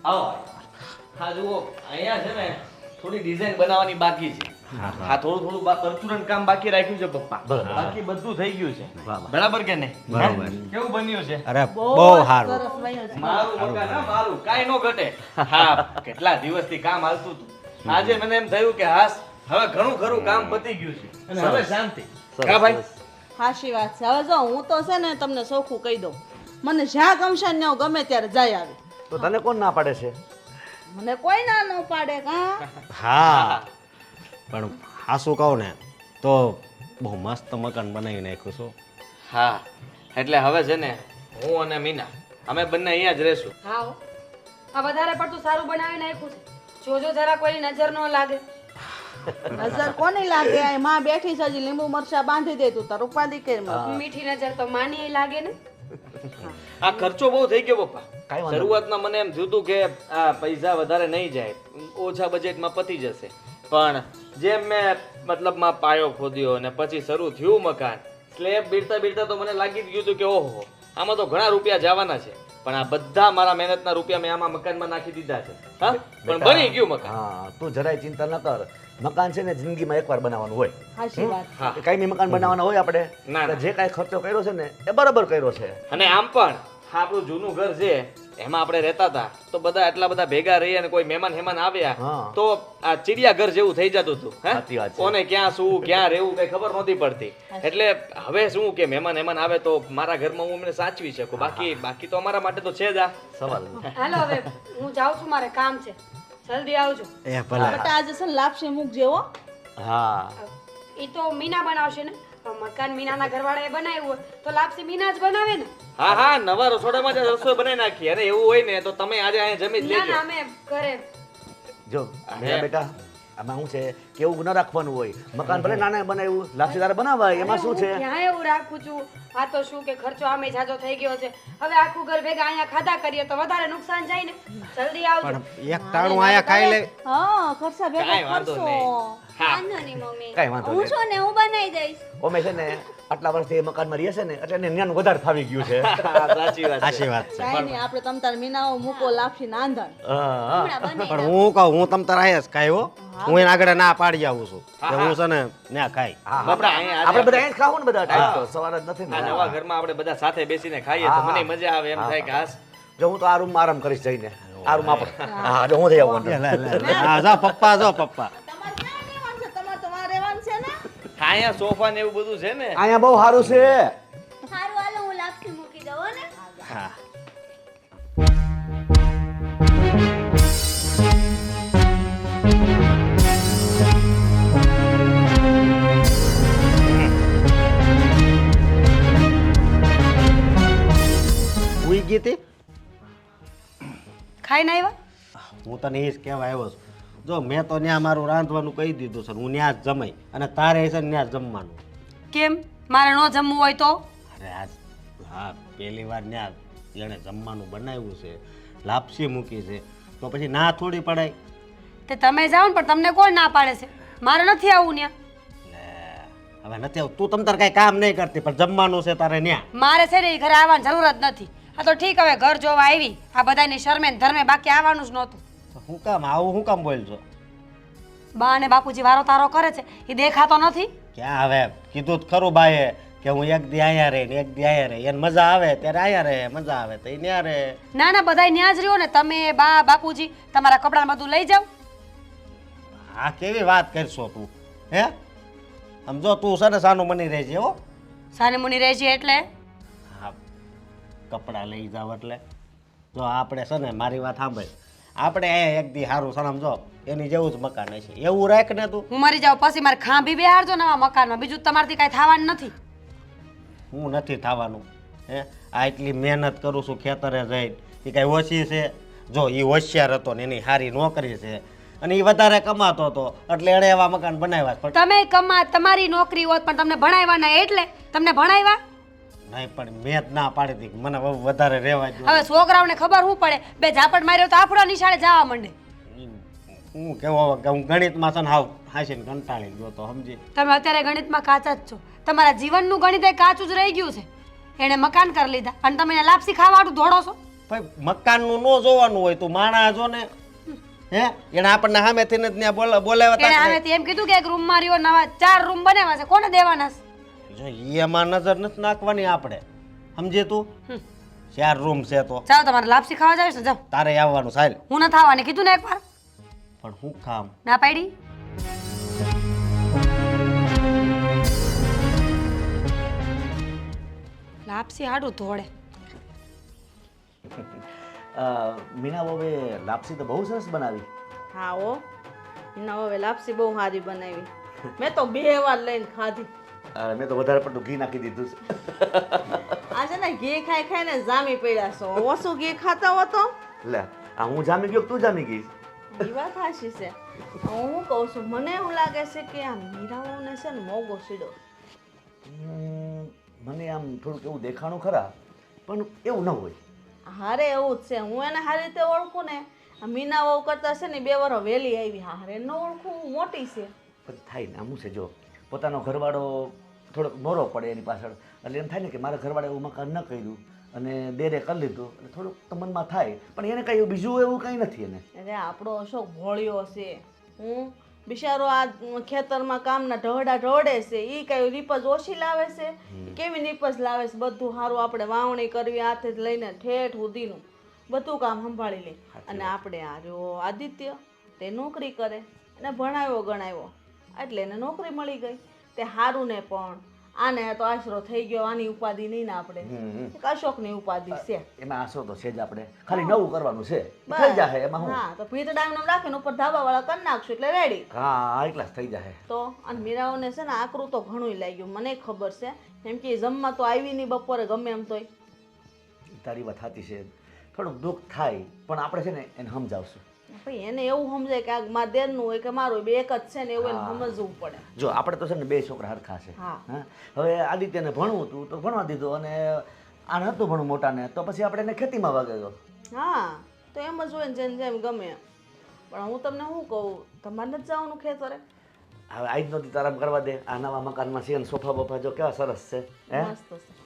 આવો હા જુઓ અહીંયા છે ને થોડી ડિઝાઇન બનાવવાની બાકી છે હા થોડું પરચુરણ કામ બાકી રાખ્યું છે પપ્પા બાકી બધું થઈ ગયું છે બરાબર કે નહીં બરાબર. કેવું બન્યું છે અરે બહુ બહુ સારું સરસ બન્યું છે. મારું મકાન હા મારું કાઈ નો ઘટે હા કેટલા દિવસથી કામ હાલતું હતું આજે મને એમ થયું કે હાસ હવે ઘણું ખરું કામ પતી ગયું છે અને હવે શાંતિ હા ભાઈ હાચી વાત છે. હવે જો હું તો છે ને તમને ચોખ્ખું કહી દઉં, મને જ્યાં ગમશે ને હું ગમે ત્યારે જઈ આવી. તો તને કોણ ના પાડે છે? મને કોઈ ના ન પાડે કા. હા પણ હાસું કહું ને તો બહુ મસ્ત મકાન બનાવી નાખ્યું છું. હા એટલે હવે છે ને હું અને મીના અમે બંને અહીંયા જ રહેશું હા હો. આ વધારે પડતું સારું બનાવી નાખ્યું છે. જોજો જરા કોઈની નજર ન લાગે. નજર કોની લાગે? આ માં બેઠી છે, હજી લીંબુ મરચા બાંધી દે તું તાર ઉપાધિ કરી મત. મીઠી નજર તો માની લાગે ને. આ ખર્ચો બહુ થઈ ગયો પપ્પા કાંઈ વાંધો શરૂઆતમાં મને એમ થયું હતું કે આ પૈસા વધારે નહીં જાય ઓછા બજેટમાં પતી જશે પણ જેમ મેં મતલબમાં પાયો ખોદ્યો અને પછી શરૂ થયું મકાન સ્લેબ બીડતા બીડતા તો મને લાગી જ ગયું હતું કે ઓહો આમાં તો ઘણા રૂપિયા જવાના છે પણ આ બધા મારા મહેનતના રૂપિયા મેં આમાં મકાનમાં નાખી દીધા છે હા પણ બની ગયું મકાન હા તું જરાય ચિંતા ન કર. મકાન છે ને જિંદગીમાં એકવાર બનાવવાનું હોય. હાચી વાત. હા કાંઈ મકાન બનાવવાના હોય આપણે ના, ના. એટલે જે કાંઈ ખર્ચો કર્યો છે ને એ બરાબર કર્યો છે. અને આમ પણ આપણું જૂનું ઘર છે એમાં આપણે રહેતા હતા તો બધા એટલા બધા ભેગા રહી અને કોઈ મહેમાન હેમાન આવ્યા હા. તો આ ચિડિયા ઘર જેવું થઈ જતું હતું હે? સાચી વાત છે. કોને ક્યાં શું ક્યાં રહેવું કઈ ખબર નહોતી પડતી એટલે હવે શું કે મહેમાન હેમાન આવે તો મારા ઘરમાં હું એમને સાચવી શકું બાકી તો અમારા માટે તો છે જ આ સવાલ હાલો હવે હું જાઉં છું, મારે કામ છે. જલ્દી આવજો. એ ભલે બટા આજે છે ને લાપસી મૂકજે હો. હા એ તો મીના બનાવશે ને. મકાન મીનાના ઘરવાળાએ બનાવ્યું હોય તો લાપસી મીના જ બનાવે ને. હા હા નવા રસોડામાં જ રસોઈ બનાવી નાખી અને એવું હોય ને તો તમે આજે અહીંયા જમી જ ના લેજો ના અમે ઘરે. જો મેરા બેટા આમાં શું છે કેવું ન રાખવાનું હોય. મકાન ભલે નાના બનાવ્યું લાપસીદાર બનાવાય એમાં શું છે? ક્યાં એવું રાખું છું. આ તો શું કે ખર્ચો આમે જાજો થઈ ગયો છે. હવે આખું ઘર ભેગા અહીંયા ખાધા કરીએ તો વધારે નુકસાન જાય ને. જલ્દી આવજો. પણ એક ટાણું આયા ખાઈ લે. હા ખર્ચા ભેગા કાંઈ વાંધો કરશો. નહીં. હા વાંધો નહીં મમ્મી, કાંઈ વાંધો હું નહીં. છું ને હું બનાવી દઈશ. ઓમે છે ને આટલા વર્ષથી એ મકાનમાં રહે છે ને એટલે એને જ્ઞાન વધારે ફાવી ગયું છે. હા, સાચી વાત છે સાચી વાત છે. કાંઈ નહીં, આપણે તમ તાર મીનાઓ મૂકો લાપસી નાંધણ. હા, હા. હમણાં બનાવી પણ હું કહું હું તમ તાર આયા જ ખાઈ હો. હું એને આગળ ના પાડી આવું છું કે હું છે ને ત્યાં ખાઈ. હા, બાપરા, અહીંયા આપણે આજે બધા અહીંયા જ ખાવું ને બધા ટાઈમ તો સવાર જ નથી આ ને. નવા ઘરમાં આપણે બધા સાથે બેસીને ખાઈએ તો મને મજા આવે એમ થાય કે હાસ જો હું તો આ રૂમમાં આરામ કરીશ જઈને. આ રૂમ આપણે. હા જો હું જઈ આવું અંદર. લે. હા જો પપ્પા જો પપ્પા. તમારે ક્યાં રહેવાનું છે? તમારે તો વાં રહેવાનું છે ને. અહીંયા સોફા ને એવું બધું છે ને અહીંયા બહુ સારું છે. સારું હાલો હું લાપસી મૂકી દઉં હો ને. હા ઉઈ ગઈ તી? ખાઈને આવ્યા? હું તને એ જ કહેવા આવ્યો છું. જો મેં તો ત્યાં મારું રાંધવાનું કહી દીધું છે હું ત્યાં જ જમાઈ અને તારે છે ને ત્યાં જ જમવાનું. કેમ મારે ન જમવું હોય તો? અરે આજ હા પહેલી વાર ત્યાં એણે જમવાનું બનાવ્યું છે લાપસી મૂકી છે તો પછી ના થોડી પડાય. તે તમે જાઓ ને પણ તમને કોણ ના પાડે છે? મારે નથી આવવું ત્યાં. લે હવે નથી આવું. તું તમ તાર કાંઈ કામ નહીં કરતી પણ જમવાનું છે તારે ત્યાં. મારે છે ને ઈ ઘરે આવવાની જરૂર જ નથી. આ તો ઠીક હવે ઘર જોવા આવી આ બધાની શરમે ને ધર્મે બાકી આવવાનું જ નહોતું. હું કામ આવું હું કામ બોલજો? બા અને બાપુજી વારો તારો કરે છે એ દેખાતો નથી. ક્યાં હવે કીધું જ ખરું બાએ કે હું એક દી અહીંયા રહે ને એક દી અહીંયા રહે એને મજા આવે ત્યારે અહીંયા રહે મજા આવે તો એ ત્યાં રહે. ના ના બધાય ન્યા જ રહ્યો ને. તમે બા બાપુજી તમારા કપડાં બધું લઈ જાઓ. આ કેવી વાત કરશો તું હે? સમજો તું છે ને સાનું મની રહેજે હો. સાને મુની રહેજે એટલે હા કપડાં લઈ જાવ એટલે જો આપણે છે ને મારી વાત સાંભળ આપણે અહીંયા એક દી સારું છે સમજો એની જેવું જ મકાન હશે એવું રાખ ને તું. હું મરી જાઉં પછી મારે ખાંભી બેહાડજો નવા મકાનમાં. બીજું તમારથી કાંઈ થવાનું નથી. હું નથી થવાનું હે આ એટલી મહેનત કરું છું ખેતરે જઈને એ કાંઈ ઓછી છે? જો એ હોશિયાર હતો ને એની સારી નોકરી છે અને એ વધારે કમાતો હતો એટલે એણે એવા મકાન બનાવ્યા છે. પણ તમે કમા તમારી નોકરી હોત પણ તમને ભણાવ્યા ના એટલે તમને ભણાવ્યા. નહીં પણ મેં જ ના પાડી હતી કે મને વધારે રહેવા દો. હવે છોકરાઓને ખબર શું પડે બે ઝાપટ માર્યો તો આફડા નિશાળે જવા માંડે. હું કેવો કે હું ગણિતમાં છે ને હાવ હાસીને કંટાળી ગયો તો સમજી. તમે અત્યારે ગણિતમાં કાચા જ છો. તમારા જીવનનું ગણિત એ કાચું જ રહી ગયું છે. એણે મકાન કરી લીધા અને તમે એને લાપસી ખાવાડું દોડો છો. ભાઈ મકાનનું ન જોવાનું હોય તું માણા જો ને હે એને આપણને સામેથી જ ત્યાં બોલાવ્યા એને તા આમેથી એમ કીધું કે એક રૂમ માં રહ્યો, નવા 4 રૂમ બનાવ્યા છે, કોને દેવાના છે? જો એમાં નજર નથી નાખવાની આપણે સમજે તું 4 રૂમ છે તો ચાલો તમારે લાપસી ખાવા જાવ છે, જાઓ. તારે આવવાનું સાહેબ હું ન ખાવાની કીધું ને એકવાર, પણ હું ખામ ના પાડી. લાપસી હાડું ધોળે. મીના બહુએ લાપસી તો બહુ સરસ બનાવી. હા હો એના હવે લાપસી બહુ સારી બનાવી. મેં તો 2 વાર લઈને ખાધી. મેં તો વધારે પડતું ઘી નાખી દીધું છે. આજે ને ઘી ખાઈ ખાઈને જામી પડ્યા છો. ઓછું ઘી ખાતા હો તો લે આ હું જામી ગયો કે તું જામી ગઈ? એ વાત સાચી છે. હું કહું છું મને એવું લાગે છે કે આ મીરાઓને છે ને મોગો સીડો. મને આમ થોડુંક એવું દેખાણું ખરા, પણ એવું ન હોય. હારે એવું જ છે. હું એને સારી રીતે ઓળખું ને, આ મીના વહુ કરતા છે ને 2 વર્ષ વહેલી આવી. હારે ન ઓળખું, હું મોટી છે. પછી થાય ને આમ છે, જો પોતાનો ઘરવાળો થોડોક મોરો પડે એની પાછળ, એટલે એમ થાય ને કે મારા ઘરવાળે એવું મકાન ન કર્યું અને દેરે કરી લીધું એટલે થોડુંક તો મનમાં થાય, પણ એને કાંઈ બીજું એવું કાંઈ નથી એને. અરે આપણો અશોક ભોળ્યો છે. હું બિચારો આ ખેતરમાં કામના ઢહડા ઢહડે છે. એ કઈ નીપજ ઓછી લાવે છે? કેવી નીપજ લાવે છે? બધું સારું આપણે વાવણી કરવી હાથે લઈને ઠેઠ સુધીનું બધું કામ સંભાળી લે. અને આપણે આ જો આદિત્ય તે નોકરી કરે અને ભણાવ્યો ગણાવ્યો એટલે એને નોકરી મળી ગઈ. તે સારું ને પણ આને તો આશરો થઈ ગયો. આની ઉપાધિ નહીં ને આપણે અશોકની ઉપાધિ છે. એમાં આશરો તો છે જ, આપણે ખાલી નવું કરવાનું છે, થઈ જાય એમાં હું. હા તો ભીતડા એમ રાખીને ઉપર ધાબા વાળા કરી નાખશું એટલે રેડી. હા એટલા જ થઈ જાય. તો અને મીરાઓને છે ને આકરું તો ઘણું લાગ્યું, મને ખબર છે. કેમ કે જમવા તો આવી નહીં બપોરે ગમે એમ તોય. તારી વાત સાચી છે, થોડુંક દુઃખ થાય પણ આપણે છે ને એને સમજાવશું. ભાઈ એને એવું સમજાય કે આ મારા દેરનું હોય કે મારું બે એક જ છે ને એવું એને સમજવું પડે. જો આપણે તો છે ને 2 છોકરા હરખા છે. હા. હા હવે આદિત્યને ભણવું હતું તો ભણવા દીધું, અને આને હતું ભણવું મોટાને તો પછી આપણે એને ખેતીમાં વાગેલો. હા તો એમ જ હોય ને જેમ જેમ ગમે. પણ હું તમને શું કહું, તમારે નથી જવાનું ખેતરે? હવે આજ નહોતી તારામ કરવા દે. આ નવા મકાનમાં છે ને સોફા બોફા જો કેવા સરસ છે. હે મસ્ત છે.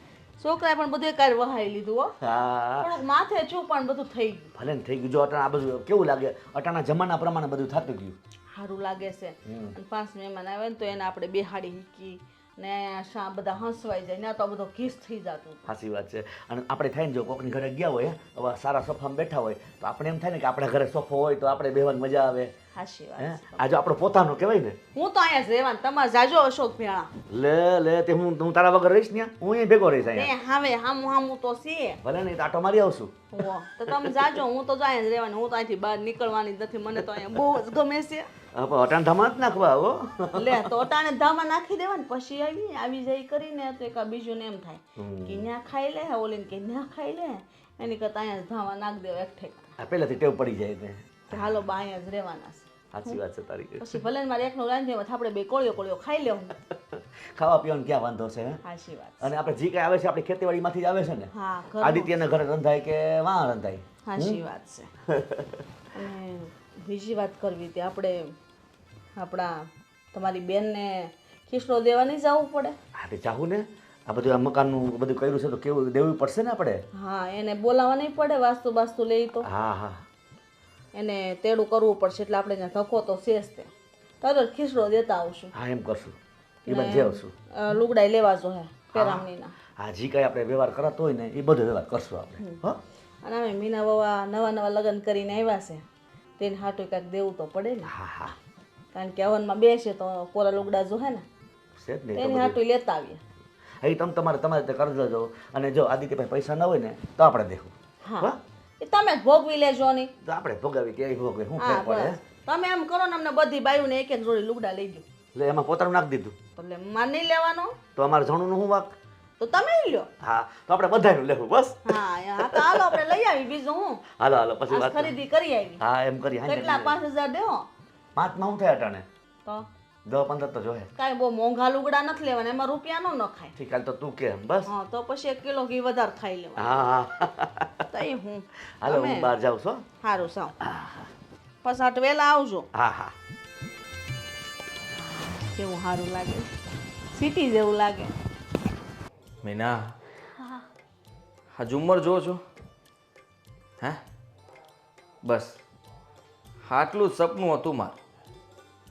છોકરાએ પણ બધું કાલ વહાઈ લીધું હો. હા થોડુંક માથે છું પણ બધું થઈ ગયું. ભલે ને થઈ ગયું. જો અટાણા આ બધું કેવું લાગે, અટાણા જમાના પ્રમાણે બધું થતું ગયું. સારું લાગે છે. અને 5 મહેમાન આવે ને તો એને આપણે બેહાડી મૂકી ને બધા હસવાઈ જાય ને તો બધો કિસ થઈ જતું. સાચી વાત છે. અને આપણે થાય ને જો કોકની ઘરે ગયા હોય, હવે સારા સોફામાં બેઠા હોય તો આપણે એમ થાય ને કે આપણા ઘરે સોફો હોય તો આપણે બેહવાની મજા આવે. સાચી હે વાત. આ જો આપણો પોતાનો કહેવાય ને. હું તો અહીંયા જ રહેવાનું. તમારે જાજો અશોક ભેળા. લે તે હું તારા વગર રહીશ ને, હું અહીં ભેગો રહીશ તે અહીંયા. હવે હામું તો છે. ભલે નહીં તો આટો મારી આવશું. હો તો તમે જાજો. હું તો અહીંયા જ રહેવાની. હું તો અહીંથી બહાર નીકળવાની જ નથી. મને તો અહીંયા બહુ જ ગમે છે. હા પણ અટાણ ધામા જ નાખવા હો. લે તો અટાણે ધામા નાખી દેવાની. પછી આવી જાય કરીને તો એક બીજું ને એમ થાય કે ન્યા ખાઈ લે, ઓલીને કે ન્યા ખાઈ લે, એની કરતા અહીંયા જ ધામા નાખી દેવા એક ઠેક. આ પહેલાથી ટેવ પડી જાય ને. તો હાલો બા અહીંયા જ રહેવાના છે. સાચી વાત છે તારી. પછી ભલે ને મારે એકનો રાંધે આપણે બે કોળિયો ખાઈ લેવું. ખાવા પીવાનું ક્યાં વાંધો છે? હે? સાચી વાત. અને આપણે જે કાંઈ આવે છે આપણી ખેતીવાડીમાંથી જ આવે છે ને. હા ઘરનું. આદિત્યના ઘરે રંધાય કે વાં રંધાય. સાચી વાત છે. અને બીજી વાત કરવી હતી આપણે આપણા તમારી બેનને ખીસડો દેવા નહીં જવું પડે? હા તે ચાહું ને, આ બધું આ મકાનનું બધું કર્યું છે તો કેવું દેવું પડશે ને આપણે. હા એને બોલાવવા નહીં પડે. વાસ્તુ લઈ તો હા હા એને તેડું કરવું પડશે એટલે આપણે ત્યાં ધક્કો તો છે જ. તે તરત ખીસડો દેતા આવશું. હા એમ કરશું. એ બધું જે આવશું. લુગડાઈ લેવા જો હે પેરામણીના. હા જે કાંઈ આપણે વ્યવહાર કરાતો હોય ને એ બધો વ્યવહાર કરશું આપણે. હો અને અમે મીના બાવા નવા લગ્ન કરીને આવ્યા છે તેને હાટું કાંઈક દેવું તો પડે ને. હા હા કારણ કે હવનમાં બેસે તો કોરા લુગડા જો હે ને છે જ ને એ તો તેની બધું. હાટું લેતા આવીએ. એ તમારે રીતે કરજ લેજો. અને જો આદિત્ય પાસે પૈસા ના હોય ને તો આપણે દેવું. હા એ તમે જ ભોગવી લેજો નહીં. તો આપણે ભોગાવી કે એ ભોગવે શું હા ફેર પડે. બસ તમે એમ કરો ને અમને બધી બાયુને એક જોડી લુગડા લઈ દો. એટલે એમાં પોતાનું નાખી દીધું એટલે માર નહીં લેવાનો તો અમારે જણુનું શું વાક. તો તમે લ્યો. હા તો આપણે બધાનું લેવું બસ. હા તો હાલો આપણે લઈ આવી. બીજું હું હાલો પછી આજ વાત કરીએ. ખરીદી કરી આવી. હા એમ કરી. કેટલા 5000 દેવો 5માં હું થયા અટાણે તો 10-15 તો જોહે. કાંઈ બહુ મોંઘા લુગડા નથી લેવાના. એમાં રૂપિયા નો નખાય. ઠીક હાલ તો તું કેમ બસ. હા તો પછી 1 કિલો ઘી વધારે ખાઈ લેવાનું. હા હા તઈ હું હાલો હું બહાર જાઉં છું. સારું સાવ પછાટ વહેલા આવજો. હા હા કેવું સારું લાગે. સિટી જેવું લાગે. મીના આ ઝુમ્મર જો છો હે બસ આટલું જ સપનું હતું મારું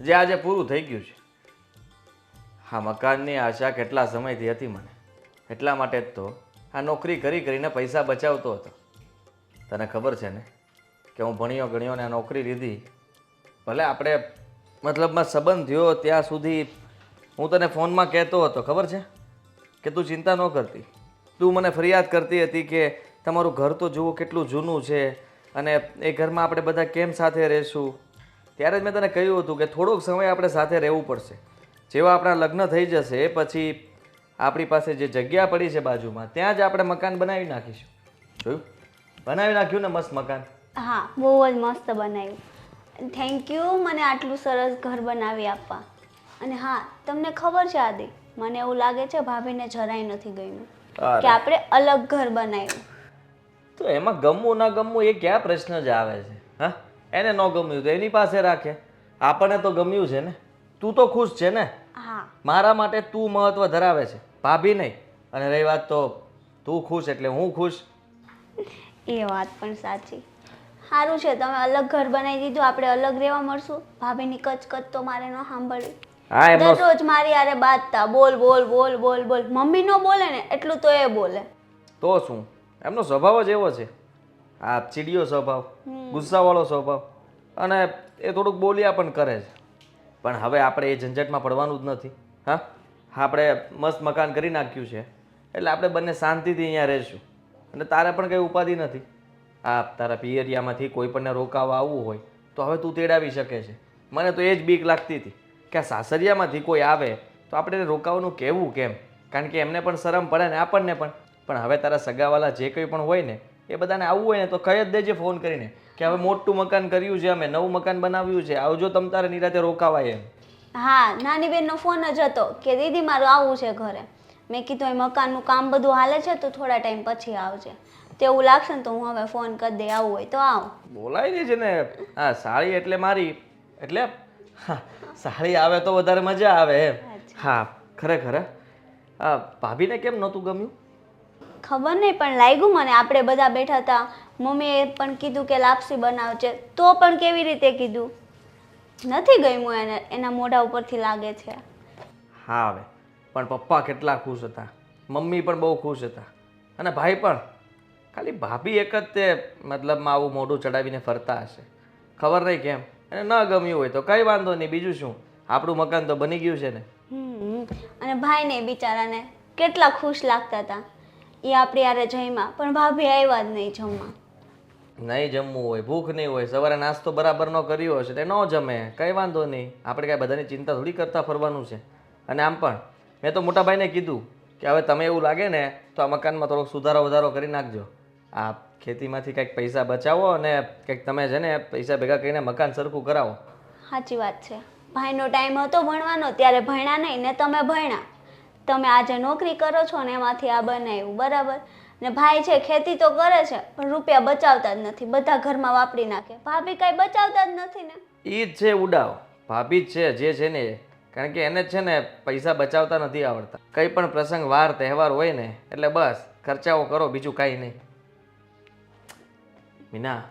જે આજે પૂરું થઈ ગયું છે. આ મકાનની આશા કેટલા સમયથી હતી મને, એટલા માટે જ તો આ નોકરી કરીને પૈસા બચાવતો હતો. તને ખબર છે ને કે હું ભણ્યો ગણ્યો ને આ નોકરી લીધી, ભલે આપણે મતલબમાં સંબંધ થયો ત્યાં સુધી હું તને ફોનમાં કહેતો હતો, ખબર છે કે તું ચિંતા ન કરતી. તું મને ફરિયાદ કરતી હતી કે તમારું ઘર તો જુઓ કેટલું જૂનું છે અને એ ઘરમાં આપણે બધા કેમ સાથે રહીશું. ત્યારે જ મેં તને કહ્યું હતું કે થોડોક સમય આપણે સાથે રહેવું પડશે. જેવા આપણા લગ્ન થઈ જશે પછી આપણી પાસે જે જગ્યા પડી છે બાજુમાં ત્યાં જ આપણે મકાન બનાવી નાખીશું. જોયું, બનાવી નાખ્યું ને મસ્ત મકાન. હા, બહુ જ મસ્ત બનાવ્યું. થેન્ક યુ મને આટલું સરસ ઘર બનાવી આપવા. અને હા, તમને ખબર છે આદિ, મને એવું લાગે છે ભાભીને જરાય નથી ગમ્યું કે આપણે અલગ ઘર બનાવ્યું. તો એમાં ગમવું ના ગમવું એ ક્યાં પ્રશ્ન જ આવે છે? હા, એને ન ગમ્યું તો એની પાસે રાખે, આપણને તો ગમ્યું છે ને. તું તો ખુશ છે ને? હા, મારા માટે તું મહત્વ ધરાવે છે, ભાભી નહીં. અને રહી વાત તો તું ખુશ એટલે હું ખુશ. એ વાત પણ સાચી. સારું છે તમે અલગ ઘર બનાવી દીધું, આપણે અલગ રહેવા મળશું. ભાભીની કચકચ તો મારે ન સાંભળવી. હા, એમાં દરરોજ મારી હારે બાતતા બોલ બોલ બોલ બોલ બોલ. મમ્મી નો બોલે ને એટલું તો એ બોલે. તો શું, એમનો સ્વભાવ જ એવો છે. આ ચીડિયો સ્વભાવ, ગુસ્સાવાળો સ્વભાવ, અને એ થોડુંક બોલ્યા પણ કરે છે. પણ હવે આપણે એ ઝંઝટમાં પડવાનું જ નથી. હા, આપણે મસ્ત મકાન કરી નાખ્યું છે એટલે આપણે બંને શાંતિથી અહીંયા રહીશું. અને તારે પણ કંઈ ઉપાધિ નથી. આ તારા પિયરિયામાંથી કોઈ પણને રોકાવા આવવું હોય તો હવે તું તેડાવી શકે છે. મને તો એ જ બીક લાગતી હતી કે આ સાસરિયામાંથી કોઈ આવે તો આપણે એને રોકાવાનું કહેવું કેમ, કારણ કે એમને પણ શરમ પડે ને આપણને પણ. પણ હવે તારા સગાવાલા જે કંઈ પણ હોય ને એ બધાને આવવું હોય ને તો કહી જ દેજે ફોન કરીને કે હવે મોટું મકાન કર્યું છે, અમે નવું મકાન બનાવ્યું છે, આવજો તમ તારે નિરાતે રોકાવાય એમ. હા, નાની બેનનો ફોન જ હતો કે દીદી મારું આવવું છે ઘરે. મેં કીધું એ મકાનનું કામ બધું હાલે છે તો થોડા ટાઈમ પછી આવજે. તેવું લાગશે ને તો હું હવે ફોન કરી દે, આવવું હોય તો આવ. બોલાય દે છે ને. હા, સાળી એટલે મારી એટલે હા, સાળી આવે તો વધારે મજા આવે એમ. હા, ખરેખર હા. ભાભીને કેમ નહોતું ગમ્યું? ખબર નહીં પણ લાગ્યું મને. આપણે બધા બેઠા હતા, મમ્મીએ પણ કીધું કે લાપસી બનાવજે, તો પણ કેવી રીતે કીધું, નથી ગમ્યું એને. એના મોઢા ઉપરથી લાગે છે. હા, હવે પણ પપ્પા કેટલા ખુશ હતા, મમ્મી પણ બહુ ખુશ હતા અને ભાઈ પણ. ખાલી ભાભી એક જ તે મતલબમાં આવું મોઢું ચડાવીને ફરતા હશે. ખબર નહીં કેમ. એને ન ગમ્યું હોય તો કંઈ વાંધો નહીં, બીજું શું, આપણું મકાન તો બની ગયું છે ને. અને ભાઈને બિચારાને કેટલા ખુશ લાગતા હતા. એ આપણી હારે જમ્યા પણ ભાભી આવ્યા જ નહીં જમવા. નહીં જમવું હોય, ભૂખ નહીં હોય, સવારે નાસ્તો બરાબર ન કર્યો હશે તે ન જમે, કંઈ વાંધો નહીં. આપણે કાંઈ બધાની ચિંતા થોડી કરતા ફરવાનું છે. અને આમ પણ મેં તો મોટા ભાઈને કીધું કે હવે તમે એવું લાગે ને તો આ મકાનમાં થોડોક સુધારો વધારો કરી નાખજો. આ ખેતીમાંથી કંઈક પૈસા બચાવો અને કંઈક તમે છે ને પૈસા ભેગા કરીને મકાન સરખું કરાવો. સાચી વાત છે. ભાઈનો ટાઈમ હતો ભણવાનો ત્યારે ભણ્યા નહીં ને તમે ભણ્યા. તમે આજે નોકરી કરો છો ને એમાંથી આ બનાવ્યું, બરાબર. ને ભાઈ છે ખેતી તો કરે છે પણ રૂપિયા બચાવતા જ નથી, બધા ઘરમાં વાપરી નાખે. ભાભી કાંઈ બચાવતા જ નથી ને. એ જ છે ઉડાવ, ભાભી જ છે જે છે ને એ. કારણ કે એને જ છે ને પૈસા બચાવતા નથી આવડતા. કંઈ પણ પ્રસંગ વાર તહેવાર હોય ને એટલે બસ ખર્ચાઓ કરો, બીજું કાંઈ નહીં. મીના,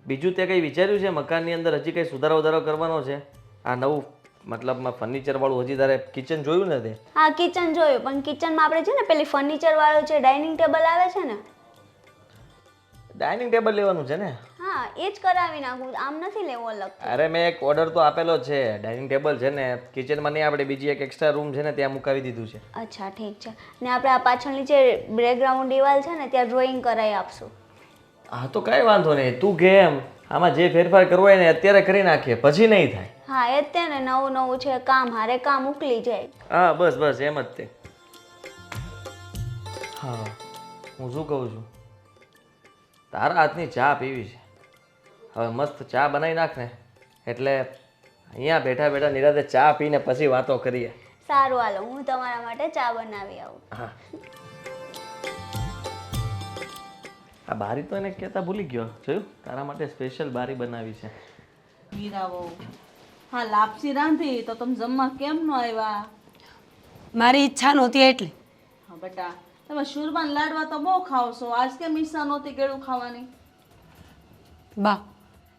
બીજું તે કંઈ વિચાર્યું છે મકાનની અંદર હજી કંઈ સુધારો વધારો કરવાનો છે? આ નવું મતલબમાં ફર્નિચર વાળું હજી તારે કિચન જોયું ને તે? હા, કિચન જોયું પણ કિચનમાં આપણે છે ને પેલી ફર્નિચર વાળું છે ડાઇનિંગ ટેબલ આવે છે ને, ડાઇનિંગ ટેબલ લેવાનું છે ને? હા, એ જ કરાવી નાખું, આમ નથી લેવું અલગ. અરે મેં એક ઓર્ડર તો આપેલો છે. ડાઇનિંગ ટેબલ છે ને કિચનમાં નહીં, આપણે બીજી એક એક્સ્ટ્રા રૂમ છે ને ત્યાં મુકાવી દીધું છે. અચ્છા, ઠીક છે. ને આપણે આ પાછળની જે બેકગ્રાઉન્ડ દિવાલ છે ને ત્યાં ડ્રોઈંગ કરાવી આપશું. હા, તો કાંઈ વાંધો નહીં, તું કે એમ. આમાં જે ફેરફાર કરવો હોય ને અત્યારે કરી નાખીએ, પછી નહીં થાય. હા, એ જ તે ને, નવું નવું છે, કામ હારે કામ ઉકલી જાય. હા, બસ બસ એમ જ તે. હા, હું શું કહું છું, તારા હાથની ચા પીવી છે. હવે મસ્ત ચા બનાવી નાખ ને એટલે અહીંયા બેઠા બેઠા નિરાતે ચા પીને પછી વાતો કરીએ. સારું, હાલો હું તમારા માટે ચા બનાવી આવું. હા, આ બારી તો એને કહેતા ભૂલી ગયો. જોયું, તારા માટે સ્પેશિયલ બારી બનાવી છે. મીરાવો, હા લાપસી રાંધી તો તમે જમવા કેમ ન આવ્યા? મારી ઈચ્છા નહોતી એટલે. હા બેટા, તમે શુરબાન લાડવા તો બહુ ખાવ છો, આજ કેમ ઈચ્છા નહોતી કેળું ખાવાની? બા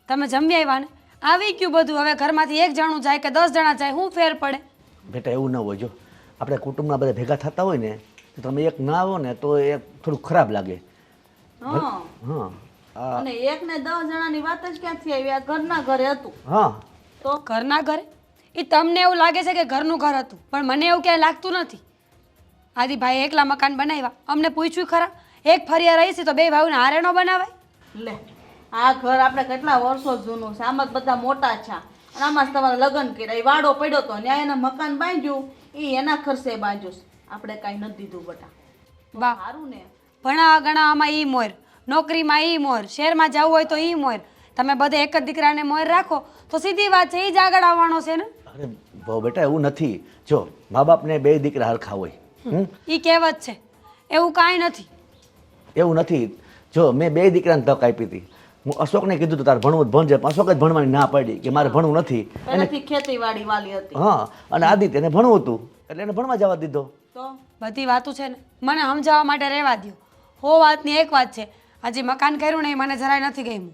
તમે જમી આવ્યા ને, આવી ગયું બધું. હવે ઘરમાંથી એક જણું જાય કે 10 જણા જાય, શું ફેર પડે? બેટા એવું ન હોય. જો આપણે કુટુંબના બધા ભેગા થતા હોય ને તો તમે એક ના આવો ને તો એ થોડું ખરાબ લાગે. હા, હા અને 1 ને 10 જણાની વાત જ ક્યાંથી આવી? આ ઘરના ઘરે હતું હા તો. ઘરના ઘરે એ તમને એવું લાગે છે કે ઘરનું ઘર હતું, પણ મને એવું ક્યાંય લાગતું નથી. આદિભાઈ એકલા મકાન બનાવ્યા, અમને પૂછ્યું ખરા? એક ફરિયા રહી છે તો 2 ભાઈઓને હારે ન બનાવાય? લે, આ ઘર આપણે કેટલા વર્ષો જૂનું છે, આમાં જ બધા મોટા છે, અને આમાં જ તમારે લગ્ન કર્યા, એ વાડો પડ્યો તો ન્યાય એના મકાન બાંધ્યું, એ એના ખર્ચે બાંધ્યું છે. આપણે કાંઈ નથી દીધું બટા. બા સારું ને? ભણા ગણામાં ઈ મોર, નોકરીમાં ઈ મોર, શહેરમાં જવું હોય તો ઈ મોર. તમે બધે એક જ દીકરાને મોર રાખો તો સીધી વાત છે, એ જ આગળ આવવાનો છે ને. અરે બહુ બેટા એવું નથી. જો મા બાપને 2 દીકરા હરખા હોય. ઈ કહેવત છે, એવું કાંઈ નથી. એવું નથી. જો મેં 2 દીકરાને તક આપી હતી. હું અશોકને કીધું હતું તારે ભણવું જ ભણજે, પણ અશોક જ ભણવાની ના પાડી કે મારે ભણવું નથી. પહેલેથી ખેતીવાડી વાલી હતી હા, અને આદિત્યને ભણવું હતું એટલે એને ભણવા જવા દીધો. તો. બધી વાતો છે ને મને સમજાવવા માટે રહેવા દ્યો. હો વાતની એક વાત છે, હજી મકાન કર્યું ને એ મને જરાય નથી ગમ્યું.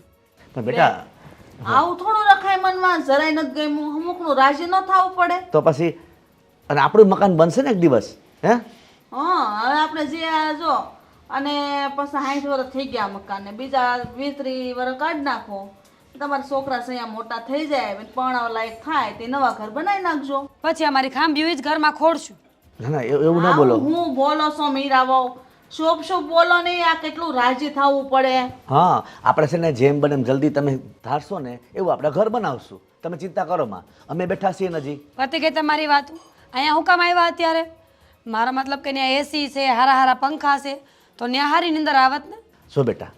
પણ બેટા આવું થોડું રખાય મનમાં? જરાય નથી ગમ્યું, અમુકનું રાજી ન થવું પડે? તો પછી અને આપણું મકાન બનશે ને એક દિવસ. હે હા, હવે આપણે જે આ જો અને પછી 60 વર્ષ થઈ ગયા મકાનને, બીજા 20-30 વર્ષ કાઢી નાખો, તમારા છોકરા સૈયા મોટા થઈ જાય, પરણાવા લાયક થાય તે નવા ઘર બનાવી નાખજો. પછી અમારી ખાંભી જ ઘરમાં ખોડશું. ના ના એવું ના બોલો. હું બોલો છો મીરા વહુ? શુભ બોલો નહીં, આ કેટલું રાજી થવું પડે. હા, આપણે છે ને જેમ બને એમ જલ્દી તમે ધારશો ને એવું આપણે ઘર બનાવશું. તમે ચિંતા કરો માં, અમે બેઠા છીએ ને હજી. પતી ગઈ તમારી વાત. અહીંયા હું કામ આવ્યા અત્યારે? મારો મતલબ કે ત્યાં એસી છે, હારા હારા પંખા છે, તો ત્યાં હારી નીંદર આવત ને. શું બેટા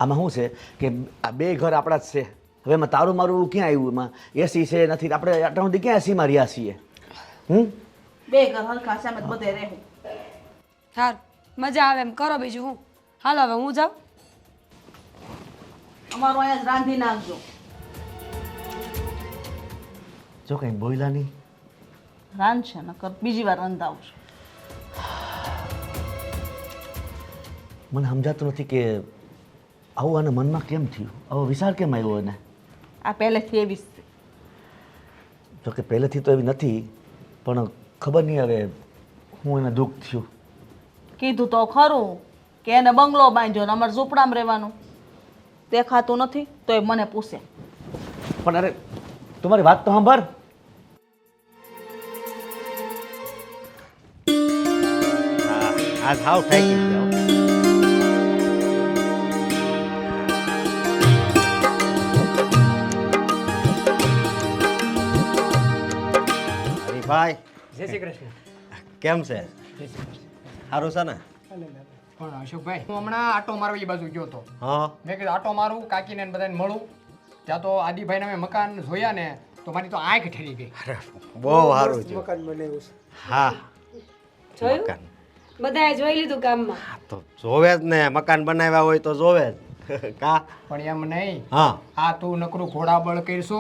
આમાં શું છે કે આ 2 ઘર આપણા જ છે. હવે એમાં તારું મારું ક્યાં આવ્યું? એમાં એસી છે નથી, આપણે આટલા સુધી ક્યાં એસીમાં રહ્યા છીએ? 2 ઘર હરખા છે, અમે તો બધે રહેવું. સારું, મજા આવે એમ કરો, બીજું હું. હાલો હવે હું જાઉં. અમારું અહીંયા જ રાંધી નાખજો. જો કંઈ બોયલા નહીં. રાંધશે નકર બીજી વાર રંધાવશું. મને સમજાતું નથી કે આવું આને મનમાં કેમ થયું, આવો વિચાર કેમ આવ્યો એને? આ પહેલેથી એવી જ છે. જો કે પહેલેથી તો એવી નથી, પણ ખબર નહીં હવે હું એને દુઃખ થયું. કીધું તો ખરું કે એને બંગલો બાંધ્યો ને અમારે ઝૂંપડામાં રહેવાનું. દેખાતું નથી તો એ મને પૂછે. પણ અરે તમારી વાત તો સાંભળ. આ હાવ થાકી ગયા. ભાઈ જય શ્રી કૃષ્ણ. કેમ છે? સારું છે ને? પણ અશોકભાઈ હું હમણાં આટો મારવા એ બાજુ ગયો હતો. હા મેં કીધું આટો મારું, કાકીને ને બધાને મળું. ત્યાં તો આદિભાઈને મેં મકાન જોયા ને તો મારી તો આંખ ઠરી ગઈ. બહુ સારું છે. મકાન બનાવ્યું છે. હા જોયું? મકાન બધાએ જોઈ લીધું કામમાં. હા, તો જોવે જ ને, મકાન બનાવ્યા હોય તો જોવે જ. કા પણ એમ નહીં, હા આ તું નકરું ઘોડાબળ કરશો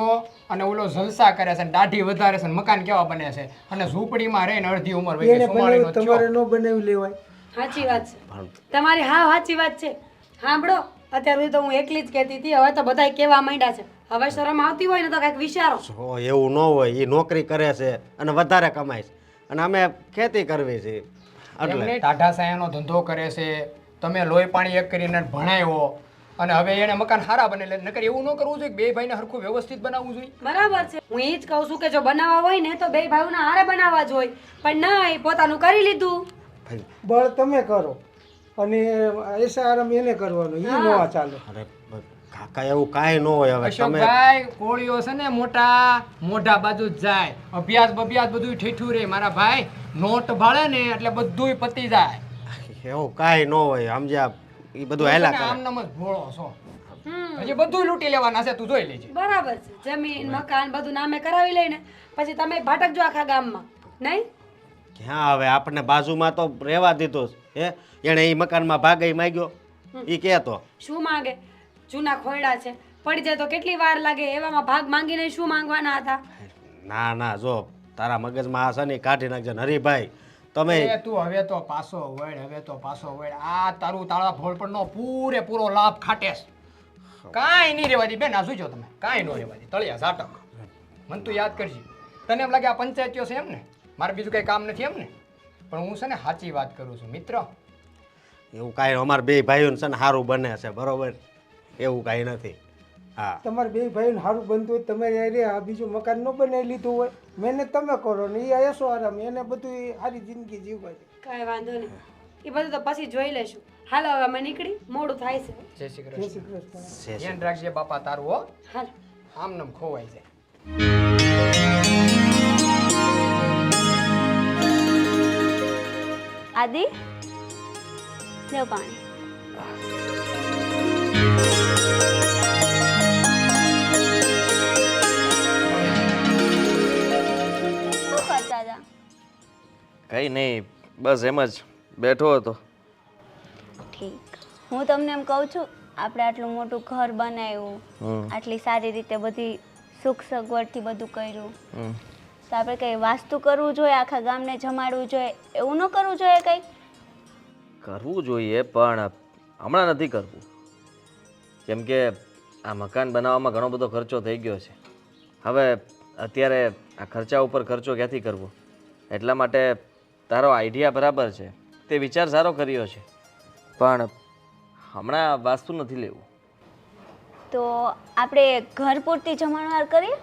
અને ઓલો જલસા કરે છે ને દાઢી વધારે છે ને મકાન કેવા બને છે અને ઝૂંપડીમાં રહીને અડધી ઉંમર વહી ગઈ, 44 નો થયો. સાચી વાત છે તમારી. હા સાચી વાત છે. સાંભળો, અત્યારે સુધી તો હું એકલી જ કહેતી હતી, હવે તો બધાય કહેવા માંડ્યા છે. હવે શરમ આવતી હોય ને તો કંઈક વિચારો. જો એવું ન હોય, એ નોકરી કરે છે અને વધારે કમાય છે, અને અમે ખેતી કરવી છે એટલે એમને ટાઢા સાયાનો ધંધો કરે છે, તમે લોહી પાણી એક કરીને ભણાવ્યો અને હવે એને મકાન સારા બને. નકર એવું ન કરવું જોઈએ, 2 ભાઈને હરખું વ્યવસ્થિત બનાવવું જોઈએ. બરાબર છે, હું એ જ કહું છું કે જો બનાવવા હોય ને તો 2 ભાઈઓના હારે બનાવવા જ હોય, પણ નહીં, પોતાનું કરી લીધું. બળ તમે કરો અને એસા આરામ એને કરવાનો, એ નવા ચાલે. અરે કાકા એવું કાંઈ ન હોય. હવે તમે અશોકભાઈ કોળીઓ છે ને મોટા મોઢા બાજુ જ જાય, અભ્યાસ બભ્યાસ બધું ઠીઠું રે મારા ભાઈ. નોટ ભાળે ને એટલે બધુંય પતી જાય. એવું કાંઈ ન હોય, સમજ્યા? એ બધું હેલા કરે. આમ નામ જ ભોળો છો. હજી બધું લૂંટી લેવાના છે, તું જોઈ લેજે. બરાબર છે, જમીન મકાન બધું નામે કરાવી લઈને પછી તમે ભાટકજો આખા ગામમાં. નહીં ક્યાં હવે આપણને બાજુમાં તો રહેવા દીધું છે. હે એણે એ મકાનમાં ભાગે માંગ્યો, એ કહેતો શું માંગે? જૂના ખોયડા છે, પડી જાય તો કેટલી વાર લાગે, એવામાં ભાગ માંગીને શું માંગવાના હતા? ના ના, જો તારા મગજમાં આ છે ને કાઢી નાખજે ને. હરીભાઈ તમે એ તું હવે તો પાછો વળ, હવે તો પાછો વળ. આ તારું તાળા ભોળપણનો પૂરેપૂરો લાભ ખાટેસ. કાંઈ નહીં રેવા દી બેન, આ જોજો તમે, કાંઈ ન રેવા દી. તળિયા ઝાટક. મને તું યાદ કરજી. તને એમ લાગે આ પંચાયતીઓ છે એમ ને, મારે બીજું કંઈ કામ નથી એમ ને, પણ હું છે ને સાચી વાત કરું છું મિત્ર. એવું કાંઈ અમારા બે ભાઈઓને છે ને સારું બને છે, બરોબર? એવું કાંઈ નથી. હા, તમારે બે ભાઈઓને સારું બનતું હોય તમારે યારે આ બીજું મકાન ન બનાવી લીધું હોય, મહેનત તમે કરો ને એ એસો આરામ, એને બધું સારી જિંદગી જીવવા દે. કાંઈ વાંધો નહીં, એ બધું તો પછી જોઈ લેશું. હાલો હવે અમે નીકળી, મોડું થાય છે. જય શ્રી જય કૃષ્ણ. શ્રી કૃષ્ણ. છે. ધ્યાન રાખજે બાપા તારું હો, હાલો. આમ નામ ખોવાઈ જાય. આદિ લેવ પાણી. શું કરતા હતા? કંઈ નહીં, બસ એમ જ બેઠો હતો. ઠીક. હું તમને એમ કહું છું, આપણે આટલું મોટું ઘર બનાવ્યું, આટલી સારી રીતે બધી સુખ સગવડથી બધું કર્યું, હમ. તો આપણે કંઈ વાસ્તુ કરવું જોઈએ, આખા ગામને જમાડવું જોઈએ, એવું ન કરવું જોઈએ કંઈ? કરવું જોઈએ પણ હમણાં નથી કરવું, કેમ કે આ મકાન બનાવવામાં ઘણો બધો ખર્ચો થઈ ગયો છે. હવે અત્યારે આ ખર્ચા ઉપર ખર્ચો ક્યાંથી કરવો? એટલા માટે તારો આઈડિયા બરાબર છે, તે વિચાર સારો કર્યો છે, પણ હમણાં વાસ્તુ નથી લેવું. તો આપણે ઘર પૂરતી જમણવાર કરીએ?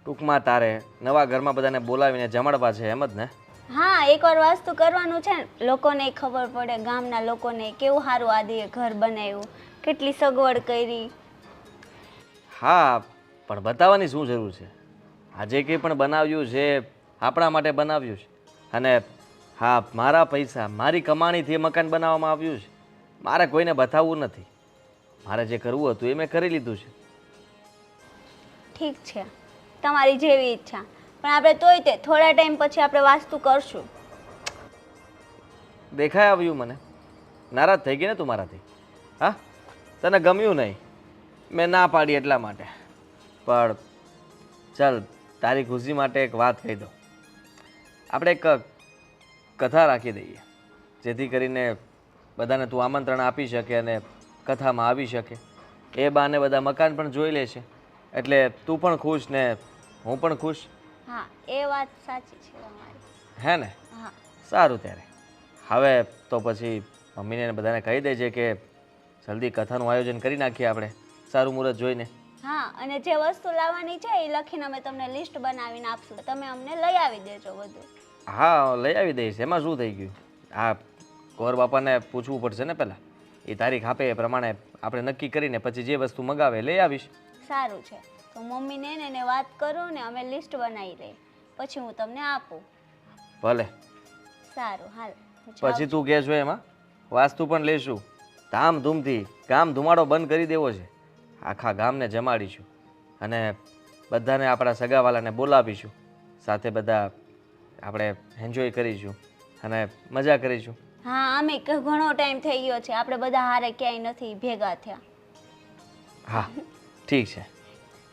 ટૂંકમાં તારે નવા ઘરમાં બધાને બોલાવીને જમાડવા છે એમ જ ને? હા, એકવાર વાસ્તુ કરવાનું છે ને, લોકોને ખબર પડે, ગામના લોકોને કેવું સારું આદિએ ઘર બનાવ્યું, કેટલી સગવડ કરી. હા, પણ બતાવવાની શું જરૂર છે? આજે કંઈ પણ બનાવ્યું છે આપણા માટે બનાવ્યું છે, અને હા, મારા પૈસા મારી કમાણીથી એ મકાન બનાવવામાં આવ્યું છે. મારે કોઈને બતાવવું નથી. મારે જે કરવું હતું એ મેં કરી લીધું છે. ઠીક છે, તમારી જેવી ઈચ્છા, પણ આપણે તોય તે થોડા ટાઈમ પછી આપણે વાસ્તુ કરશું. દેખાય આવ્યું મને. નારાજ થઈ ગઈ ને તું મારાથી? હા, તને ગમ્યું નહીં, મેં ના પાડી એટલા માટે. પણ ચાલ, તારી ખુશી માટે એક વાત કહી દઉં. આપણે એક કથા રાખી દઈએ, જેથી કરીને બધાને તું આમંત્રણ આપી શકે અને કથામાં આવી શકે. એ બાને બધા મકાન પણ જોઈ લેશે, એટલે તું પણ ખુશ ને હું પણ ખુશ. હા, એ વાત સાચી છે તમારી. હે ને? હા. સારું, ત્યારે હવે તો પછી મમ્મીને ને બધાને કહી દેજે કે જલ્દી કથાનું આયોજન કરી નાખીએ આપણે, સારું મુહૂર્ત જોઈને. હા, અને જે વસ્તુ લાવવાની છે એ લખીને અમે તમને લિસ્ટ બનાવીને આપશું, તમે અમને લઈ આવી દેજો બધું. હા, લઈ આવી દઈશ, એમાં શું થઈ ગયું? હા, કૌર બાપાને પૂછવું પડશે ને પહેલાં, એ તારીખ આપે એ પ્રમાણે આપણે નક્કી કરીને પછી જે વસ્તુ મગાવે લઈ આવીશ. સારું છે, તો મમ્મીને ને એને વાત કરું ને અમે લિસ્ટ બનાવી લઈ, પછી હું તમને આપું. ભલે, સારું, હાલ હું જાઉં પછી તું કહેશો એમાં વાસ્તુ પણ લેશું, ધામધૂમથી ગામ ધુમાડો બંધ કરી દેવો છે. આખા ગામને જમાડીશું અને બધાને આપણા સગાવાલાને બોલાવીશું, સાથે બધા આપણે એન્જોય કરીશું અને મજા કરીશું. હા, આમે ઘણો ટાઈમ થઈ ગયો છે, આપણે બધા હારે ક્યાંય નથી ભેગા થયા. હા, ઠીક છે.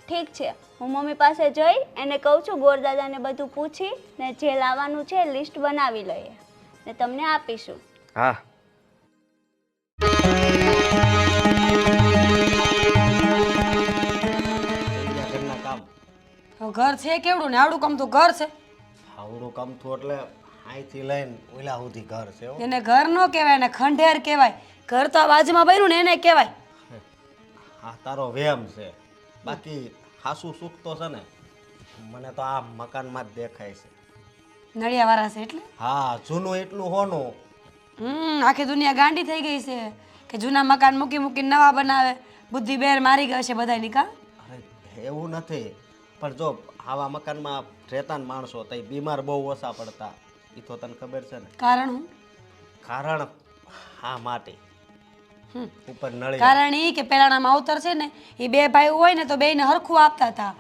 ઠીક છે, હું મમ્મી પાસે જઈ એને કહું છું ગોરદાદાને બધું પૂછી ને જે લાવવાનું છે લિસ્ટ બનાવી લઈએ ને તમને આપીશું. હા, ઘરના કામ હવે ઘર છે કેવડું ને આવડું કમતું ઘર છે. આવડું કામ થયું એટલે અહીંથી લઈને ઓલા સુધી ઘર છે હો. એને ઘર ન કહેવાય ને ખંડેર કહેવાય. ઘર તો આ બાજુમાં બન્યું ને એને કહેવાય. આ તારો વેમ છે, બાકી ખાસું સુખ તો છે ને મને તો આ મકાનમાં જ દેખાય છે. નળિયાવાળા છે એટલે હા, જૂનું એટલું હોનું. આખી દુનિયા ગાંડી થઈ ગઈ છે કે જૂના મકાન મૂકી મૂકીને નવા બનાવે. બુદ્ધિ બેર મારી ગઈ છે બધાની કા. અરે એવું નથી, પણ જો આવા મકાનમાં રહેતા ને માણસો તો બીમાર બહુ ઓછા પડતા, એ તો તને ખબર છે ને. કારણ હું? કારણ હા માટી ઉપર નળી. કારણ એ કે પેલાના માવતર છે ને એ બે ભાઈ હોય ને તો બેયને હરખું આપતા હતા.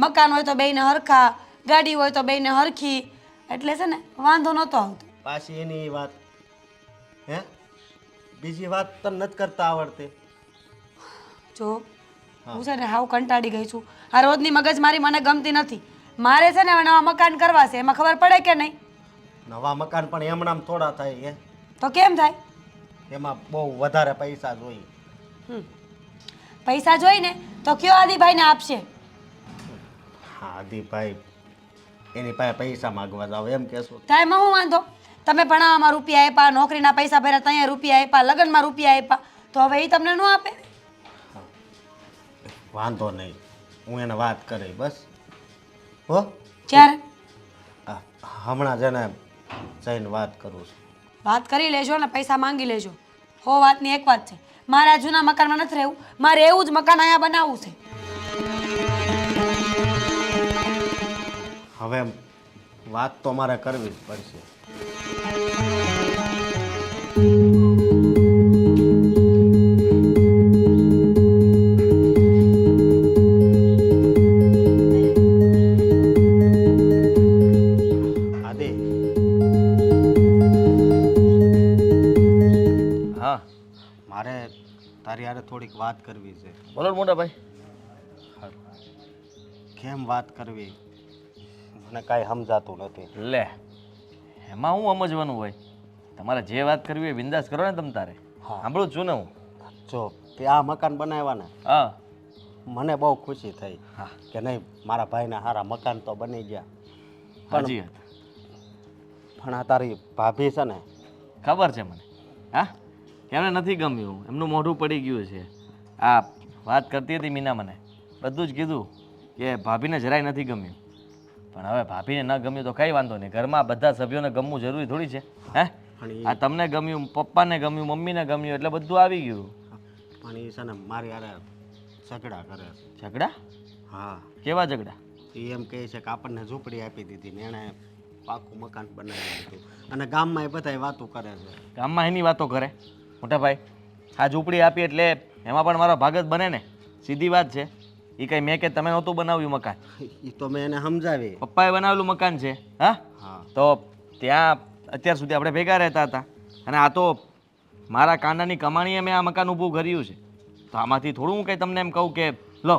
મકાન હોય તો બેયને હરખા, ગાડી હોય તો બેયને હરખી, એટલે છે ને વાંધો નહોતો આવતો. પાછી એની વાત હે બીજી વાત તને નથી કરતા આવડતી. જો હું છે ને હાવ કંટાળી ગઈ છું. આ રોજની મગજમારી મને ગમતી નથી. મારે છે ને હવે નવા મકાન કરવા છે, એમાં ખબર પડે કે નહીં? નવા મકાન પણ એમનામ થોડા થાય હે તો કેમ થાય? એમાં બહુ વધારે પૈસા જોઈએ. પૈસા જોઈને તો કયો આદિભાઈને આપશે? હા આદિભાઈ એની પાસે પૈસા માગવા જાવ એમ કહેશો? તો એમાં હું વાંધો? તમે ભણાવવામાં રૂપિયા આપ્યા, નોકરીના પૈસા ભર્યા, ત્યાં રૂપિયા આપ્યા, લગ્નમાં રૂપિયા આપ્યા, તો હવે એ તમને ન આપે? વાંધો નહીં, હું એને વાત કરી બસ. હો ક્યારે? હમણાં જ એને જઈને વાત કરું છું. વાત કરી લેજો ને પૈસા માંગી લેજો. હો વાતની એક વાત છે, મારે આ જૂના મકાનમાં નથી રહેવું, મારે એવું જ મકાન અહીંયા બનાવવું છે. હવે વાત તો મારે કરવી જ પડશે. આદિ હા મારે તારી હારે થોડીક વાત કરવી છે. બોલો ને મોટા ભાઈ. કેમ વાત કરવી મને કાંઈ સમજાતું નથી. લે એમાં હું સમજવાનું હોય? તમારે જે વાત કરવી હોય બિંદાસ કરો ને તમ તારે. સાંભળું જ છું ને હું. જો તે આ મકાન બનાવ્યા ને હા મને બહુ ખુશી થઈ હા કે નહીં મારા ભાઈના સારા મકાન તો બની ગયા. હાજી વાત. પણ આ તારી ભાભી છે ને ખબર છે મને. હા એમને નથી ગમ્યું, એમનું મોઢું પડી ગયું છે. આ વાત કરતી હતી મીના મને, બધું જ કીધું કે ભાભીને જરાય નથી ગમ્યું. પણ હવે ભાભીને ન ગમ્યું તો કંઈ વાંધો નહીં, ઘરમાં બધા સભ્યોને ગમવું જરૂરી થોડી છે. હે આ તમને ગમ્યું, પપ્પાને ગમ્યું, મમ્મીને ગમ્યું એટલે બધું આવી ગયું. પણ એ છે ને મારી હારે ઝઘડા કરે છે. ઝઘડા? હા કેવા ઝઘડા? એ એમ કહે છે કે આપણને ઝૂંપડી આપી દીધી ને એણે પાકું મકાન બનાવી દીધું અને ગામમાં એ બધાય વાતો કરે છે. ગામમાં એની વાતો કરે? મોટા ભાઈ આ ઝૂંપડી આપી એટલે એમાં પણ મારો ભાગ જ બને ને, સીધી વાત છે. એ કંઈ મેં કે તમે નહોતું બનાવ્યું મકાન, એ તો મેં એને સમજાવી. પપ્પાએ બનાવેલું મકાન છે. હા હા તો ત્યાં અત્યાર સુધી આપણે ભેગા રહેતા હતા અને આ તો મારા કાંડાની કમાણીએ મેં આ મકાન ઊભું કર્યું છે. તો આમાંથી થોડું હું કંઈ તમને એમ કહું કે લો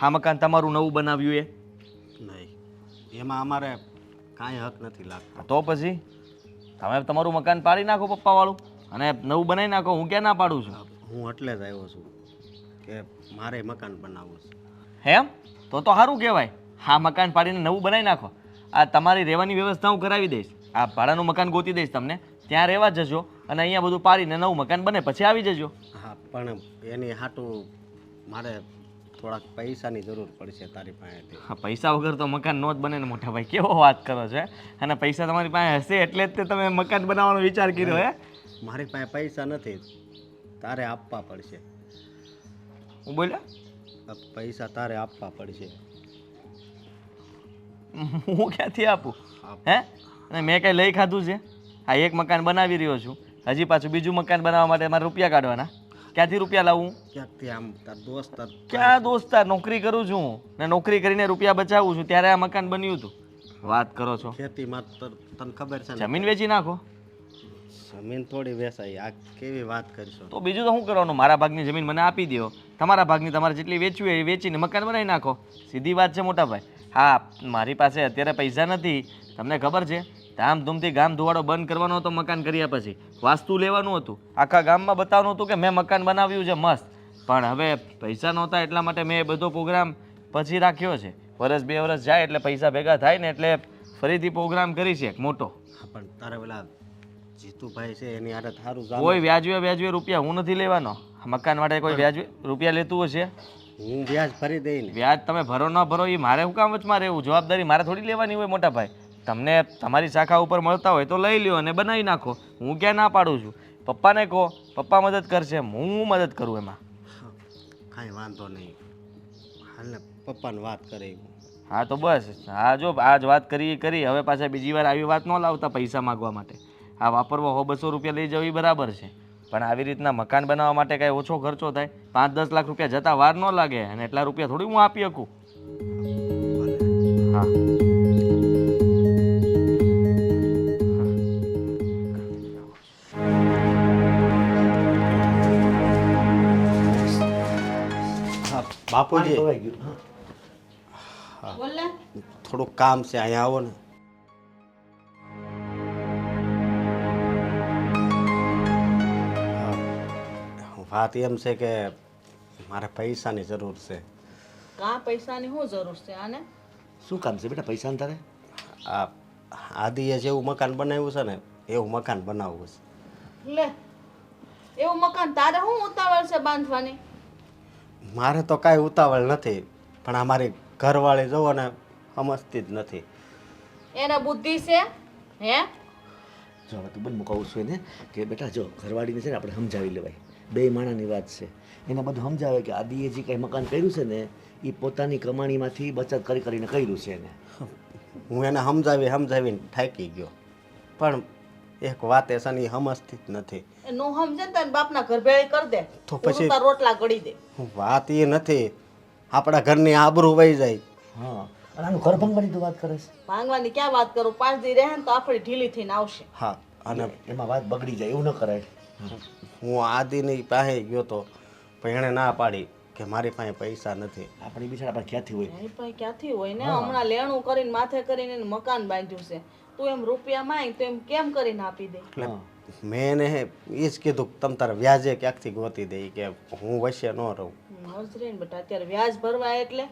આ મકાન તમારું નવું બનાવ્યું એ? નહીં એમાં અમારે કાંઈ હક નથી લાગતો. તો પછી તમે તમારું મકાન પાડી નાખો પપ્પાવાળું અને નવું બનાવી નાખો. હું ક્યાં ના પાડું છું? હું એટલે જ આવ્યો છું કે મારે મકાન બનાવવું છે. એમ તો સારું કહેવાય. હા મકાન પાડીને નવું બનાવી નાખો. આ તમારી રહેવાની વ્યવસ્થા હું કરાવી દઈશ. આ ભાડાનું મકાન ગોતી દઈશ તમને, ત્યાં રહેવા જજો અને અહીંયા બધું પાડીને નવું મકાન બને પછી આવી જજો. હા પણ એની હાટું મારે થોડાક પૈસાની જરૂર પડશે તારી પાસેથી. હા પૈસા વગર તો મકાન નો જ બને ને મોટા ભાઈ, કેવો વાત કરો છો? અને પૈસા તમારી પાસે હશે એટલે જ તે તમે મકાન બનાવવાનો વિચાર કર્યો હે? મારી પાસે પૈસા નથી, તારે આપવા પડશે. હું બોલ્યા? પૈસા તારે આપવા પડશે. હું ક્યાંથી આપું? હે અને મેં કંઈ લઈ ખાધું છે? આ એક મકાન બનાવી રહ્યો છું, હજી પાછું બીજું મકાન બનાવવા માટે મારે રૂપિયા કાઢવાના. ક્યાંથી રૂપિયા લાવું? ક્યાંકથી આમ તાર દોસ્તાર. ક્યાં દોસ્તાર? નોકરી કરું છું ને નોકરી કરીને રૂપિયા બચાવું છું ત્યારે આ મકાન બન્યું હતું. વાત કરો છો? ખેતીમાં તને ખબર છે ને, જમીન વેચી નાખો. જમીન થોડી વેચાય, આ કેવી વાત કરશો? તો બીજું તો શું કરવાનું? મારા ભાગની જમીન મને આપી દો, તમારા ભાગની તમારે જેટલી વેચવી હોય એ વેચીને મકાન બનાવી નાખો. સીધી વાત છે મોટા ભાઈ. હા મારી પાસે અત્યારે પૈસા નથી, તમને ખબર છે. ધામધૂમથી ગામ ધોવાડો બંધ કરવાનો હતો મકાન કર્યા પછી, વાસ્તુ લેવાનું હતું, આખા ગામમાં બતાવવાનું હતું કે મેં મકાન બનાવ્યું છે મસ્ત. પણ હવે પૈસા નહોતા એટલા માટે મેં એ બધો પ્રોગ્રામ પછી રાખ્યો છે. વર્ષ બે વર્ષ જાય એટલે પૈસા ભેગા થાય ને એટલે ફરીથી પ્રોગ્રામ કરીશ એક મોટો. હા પણ તારે પેલા જીતુભાઈ છે એની હારે સારું જાણ. કોઈ વ્યાજવે રૂપિયા હું નથી લેવાનો. મકાન માટે કોઈ વ્યાજવે રૂપિયા લેતું હશે? હું વ્યાજ ભરી દઈને. વ્યાજ તમે ભરો ન ભરો એ મારે શું કામ વચમાં રહેવું? જવાબદારી મારે થોડી લેવાની હોય મોટા ભાઈ. તમને તમારી શાખા ઉપર મળતા હોય તો લઈ લ્યો અને બનાવી નાખો. હું ક્યાં ના પાડું છું? પપ્પાને કહો, પપ્પા મદદ કરશે, હું મદદ કરું એમાં. કાંઈ વાંધો નહીં, હાલ ને પપ્પાને વાત કરે. હા તો બસ. હા જો આજ વાત કરી હવે પાછા બીજી વાર આવી વાત ન લાવતા પૈસા માગવા માટે. આ વાપરવા 100-200 રૂપિયા લઈ જવી બરાબર છે, પણ આવી રીતના મકાન બનાવવા માટે કાંઈ ઓછો ખર્ચો થાય, 5-10 લાખ રૂપિયા જતા વાર ન લાગે અને એટલા રૂપિયા થોડી હું આપી શકું. હા બાપુજી ધોવાઈ ગયું. બોલ ને. થોડુંક કામ છે, અહીંયા આવો ને. વાત એમ છે કે મારે પૈસાની જરૂર છે. કાં પૈસાની શું જરૂર છે આને? શું કામ છે બેટા પૈસા તારે? આ આદિએ જેવું મકાન બનાવ્યું છે ને એવું મકાન બનાવવું છે. લે, એવું મકાન તારે શું ઉતાવળ છે બાંધવાની? મારે તો કાંઈ ઉતાવળ નથી, પણ આ મારી ઘરવાળી જોવો ને સમજતી જ નથી. એને બુદ્ધિ છે હે? જો હવે તું બંધ કહું છું એને કે બેટા જો ઘરવાળીને છે ને આપણે સમજાવી લેવાય, બે માણાની વાત છે. એને બધું સમજાવે કે આદિએ જે કંઈ મકાન કર્યું છે ને એ પોતાની કમાણીમાંથી બચત કરીને કર્યું છે એને. હું એને સમજાવીને થાકી ગયો, પણ એક વાત એ છે ને એ સમજતી જ નથી. એ નો સમજે ને તારા બાપના ઘર ભેળી કરી દે, તો પછી- ઉડતા રોટલા ગળી દે. વાત એ નથી, આપણા ઘરની આબરૂ વહી જાય. હા, અને આનું ઘર ભંગવાની તું વાત કરે છે. ભાંગવાની ક્યાં વાત કરું? 5 દી રહે ને તો આપણી ઢીલી થઈને આવશે. હા, અને એમાં વાત બગડી જાય એવું ન કરાય. હું આદિની પાસે ગયો તો પણ એણે ના પાડી કે મારી પાસે પૈસા નથી. આપણી બિચારા આપણે ક્યાંથી હોય? એની પાસે ક્યાંથી હોય ને? હમણાં લેણું કરીને માથે કરીને એને મકાન બાંધ્યું છે. તું એમ રૂપિયા માંગ તો એમ કેમ કરીને આપી દે? એટલે મેં એને એ જ કીધું કે તમ તારે વ્યાજે ક્યાંકથી ગોતી દે કે હું વચ્ચે ન રહું. નર્સરી ને બેટા અત્યારે વ્યાજ ભરવા એટલે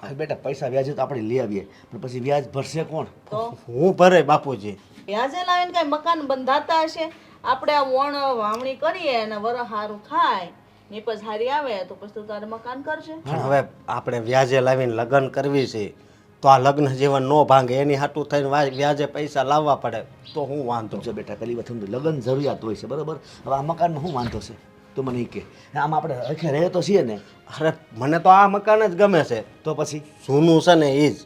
હા બેટા પૈસા વ્યાજે તો આપણે લઈ આવીએ, પણ પછી વ્યાજ ભરશે કોણ? તો હું ભરે બાપુજી. વ્યાજે લાવીને કઈ મકાન બંધાતા હશે? આપણે આ વણ વાવણી કરીએ અને વરસ સારું થાય નીપજ હારી આવે તો પછી તું તારે મકાન કરશે. પણ હવે આપણે વ્યાજે લાવીને લગ્ન કરવી છે તો આ લગ્ન જીવન ન ભાંગે એની હાટું થઈને વ્યાજે પૈસા લાવવા પડે તો હું વાંધો. જો બેટા પહેલી વાત સમજો, લગ્ન જરૂરિયાત હોય છે બરાબર. હવે આ મકાનમાં શું વાંધો છે તો મને એ કે આમ આપણે હખે રહે તો છીએ ને. અરે મને તો આ મકાન જ ગમે છે, તો પછી જૂનું છે ને એ જ.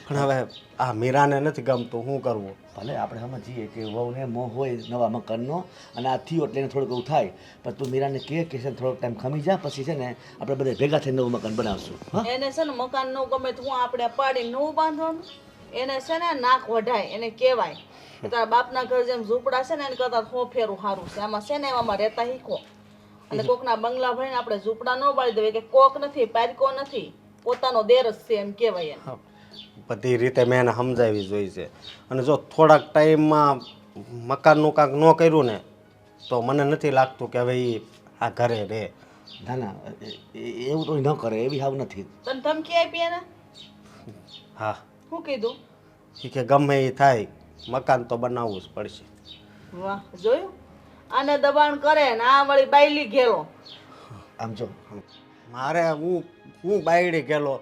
પણ હવે આ મીરાને નથી ગમતું, શું કરવું? ભલે આપણે સમજીએ કે વહુને મોહ હોય નવા મકાનનો અને આ થયો એટલે એને થોડુંક એવું થાય, પણ તું મીરાને કહે કે છે ને થોડોક ટાઈમ ખમી જા, પછી છે ને આપણે બધા ભેગા થઈને નવું મકાન બનાવશું. હા એને છે ને મકાન નું ગમે તો હું આપણે પાડીને નવું બાંધવાનું? એને છે ને નાક વઢાય, એને કહેવાય કે તારા બાપના ઘર જેમ ઝૂંપડા છે ને એને કરતા હો ફેરું સારું છે. આમાં છે ને એમાં રહેતા શીખો. અને કોકના બંગલા ભરીને આપણે ઝૂંપડા ન બાળી દેવાય કે કોક નથી, પારકો નથી, પોતાનો દેર જ છે એમ કહેવાય એને. બધી રીતે મેં એને સમજાવી જોઈ છે, અને જો થોડાક ટાઈમમાં મકાનનું કાંક ન કર્યું ને તો મને નથી લાગતું કે હવે એ આ ઘરે રહે. ના ના એવું તો ન કરે, એવી હાવ નથી. તને ધમકી આપી એને? હા, શું કીધું? એ કે ગમે એ થાય મકાન તો બનાવવું જ પડશે. વાહ, જોયું? આને દબાણ કરે ને આ વળી બાયલી ઘેરો. આમ જો મારે હું બાયડી ગયેલો,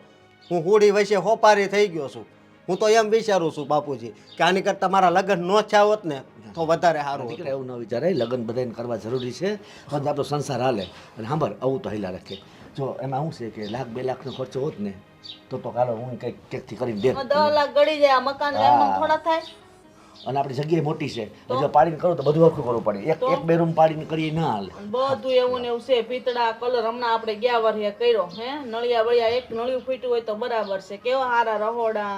હું હુડી વચ્ચે હોપારી થઈ ગયો છું. હું તો એમ વિચારું છું બાપુજી કે આની કરતાં મારા લગ્ન ન થયા હોત ને તો વધારે સારું હતું. દીકરા એવું ન વિચારે, લગ્ન બધાને કરવા જરૂરી છે, પણ આપણો સંસાર હાલે. અને સાંભળ આવું તો હિલા રાખે. જો એમાં શું છે કે 1,00,000 2 લાખનો ખર્ચો હોત ને તો કાલો હું કંઈક ક્યાંકથી કરીને દે. 10 લાખ ગળી જાય આ મકાન એમનેમ થોડા થાય? અને આપણી જગ્યાએ મોટી છે, જો પાડીને કરો તો બધું હરખું કરવું પડે. એક બે રૂમ પાડીને કરીએ ના હાલે. અને બધું એવું ને એવું છે. પીતળા કલર હમણાં આપણે ગયા વર્ષે કર્યો હે, નળિયા વળિયા એક નળિયું ફૂટ્યું હોય તો બરાબર છે. કેવા હારા રહોડા,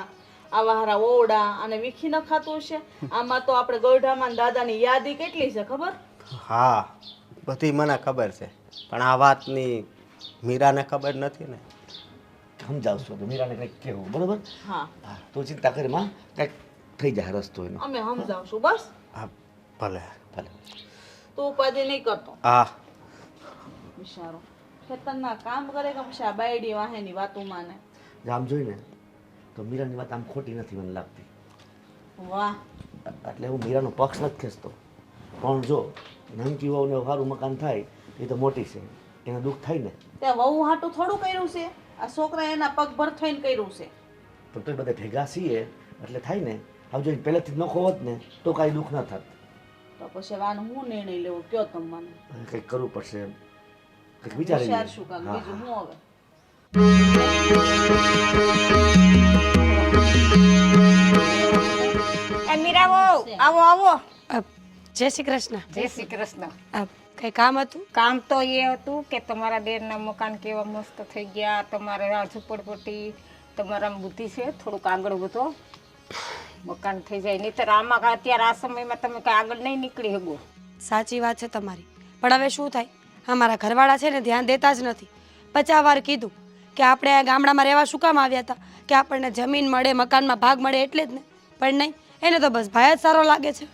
આવા હારા ઓરડા, અને વીખી ન ખાતું છે. આમાં તો આપણે ગોઢામાં દાદાની યાદી કેટલી છે ખબર? હા, બધી મને ખબર છે, પણ આ વાતની મીરાને ખબર નથી ને. સમજાવશો તો મીરાને કંઈક કહેવું બરોબર. હા, હા તું ચિંતા કરી માં, કંઈક થઈ જાય રસ્તો એનો. અમે સમજાવશું બસ. હા ભલે. ભલે તું ઉપાધિ નહીં કરતો. હા, બિચારો ખેતરના કામ કરે કે પછી આ બાયડી વાહેની વાતું માને? આમ જોઈને તો મીરાની વાત આમ ખોટી નથી મને લાગતી. વાહ, એટલે હું મીરાનો પક્ષ નથી ખેંચતો, પણ જો નંકી વહુને સારું મકાન થાય એ તો મોટી છે, એને દુઃખ થાય ને. તે વહુ હાટું થોડું કર્યું છે? આ છોકરા એના પગભર થઈને કર્યું છે. પણ તો બધા ભેગા છીએ એટલે થાય ને. હવે જો પહેલેથી જ નખો હોત ને તો કાંઈ દુઃખ ન થાત. તો પછી હવે આનો હું નિર્ણય લેવો કયો તમે મને? કંઈક કરવું પડશે, કંઈક વિચારી લઈએ. વિચારશું કાંઈક બીજું હું હવે. એ મીરાવો આવો આવો. જય શ્રી કૃષ્ણ. જય શ્રી કૃષ્ણ. કંઈ કામ હતું? કામ તો એ હતું કે તમારા દેરના મકાન કેવા મસ્ત થઈ ગયા, તમારે આ ઝૂંપડપટ્ટી તમારામાં બુદ્ધિ છે, થોડુંક આગળ વધો, મકાન થઈ જાય. નહીંતર આમાં અત્યારે આ સમયમાં તમે કાંઈ આગળ નહીં નીકળી શકો. સાચી વાત છે તમારી, પણ હવે શું થાય? અમારા ઘરવાળા છે ને ધ્યાન દેતા જ નથી. 50 વાર કીધું કે આપણે આ ગામડામાં રહેવા શું કામ આવ્યા હતા, કે આપણને જમીન મળે, મકાનમાં ભાગ મળે એટલે જ ને. પણ નહીં, એને તો બસ ભાઈ જ સારો લાગે છે.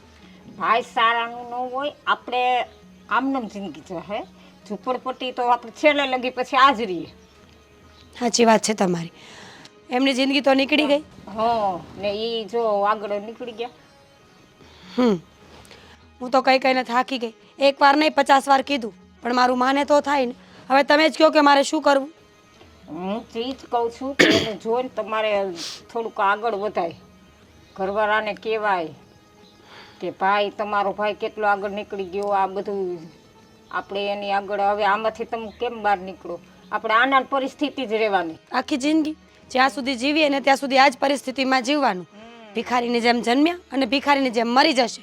ભાઈ સારાનું ન હોય, આપણે આમનામ જિંદગી જો હે ઝૂંપડપટ્ટી તો આપણે છેલ્લે લગી પછી આ જ રહીએ. સાચી વાત છે તમારી. એમની જિંદગી તો નીકળી ગઈ. હા ને એ જો આગળ નીકળી ગયા. હું તો કઈ કઈને થાકી ગઈ. એકવાર નહીં 50 વાર કીધું પણ મારું માને તો થાય ને. હવે તમે જ કહો કે મારે શું કરવું. હું તો એ જ કહું છું કે એને જોઈને તમારે થોડુંક આગળ વધાય. ઘરવાળાને કહેવાય કે ભાઈ તમારો ભાઈ કેટલો આગળ નીકળી ગયો. આ બધું આપણે એની આગળ હવે આમાંથી તમે કેમ બહાર નીકળો. આપણે આના પરિસ્થિતિ જ રહેવાની. આખી જિંદગી જ્યાં સુધી જીવીએ ને ત્યાં સુધી આ જ પરિસ્થિતિમાં જીવવાનું. ભિખારીની જેમ જન્મ્યા અને ભિખારીની જેમ મરી જશે.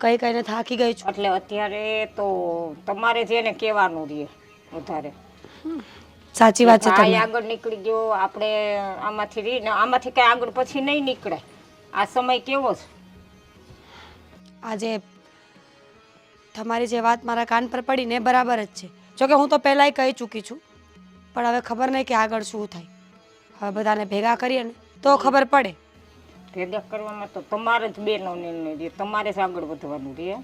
કઈ કઈને થાકી ગઈ છું. એટલે અત્યારે તો તમારે જ એને કહેવાનું રહે વધારે. સાચી વાત છે ભાઈ તમારી. આગળ નીકળી ગયો આપણે આમાંથી રહીને આમાંથી કઈ આગળ પછી નહીં નીકળે. આ સમય કેવો છે. આજે તમારી જે વાત મારા કાન પર પડી ને એ બરાબર જ છે. જોકે હું તો પહેલાંય કહી ચૂકી છું પણ હવે ખબર નહીં કે આગળ શું થાય. હવે બધાને ભેગા કરીએ ને તો ખબર પડે. ભેગા કરવામાં તો તમારે જ બેનો નિર્ણય રહે. તમારે જ આગળ વધવાનું રહે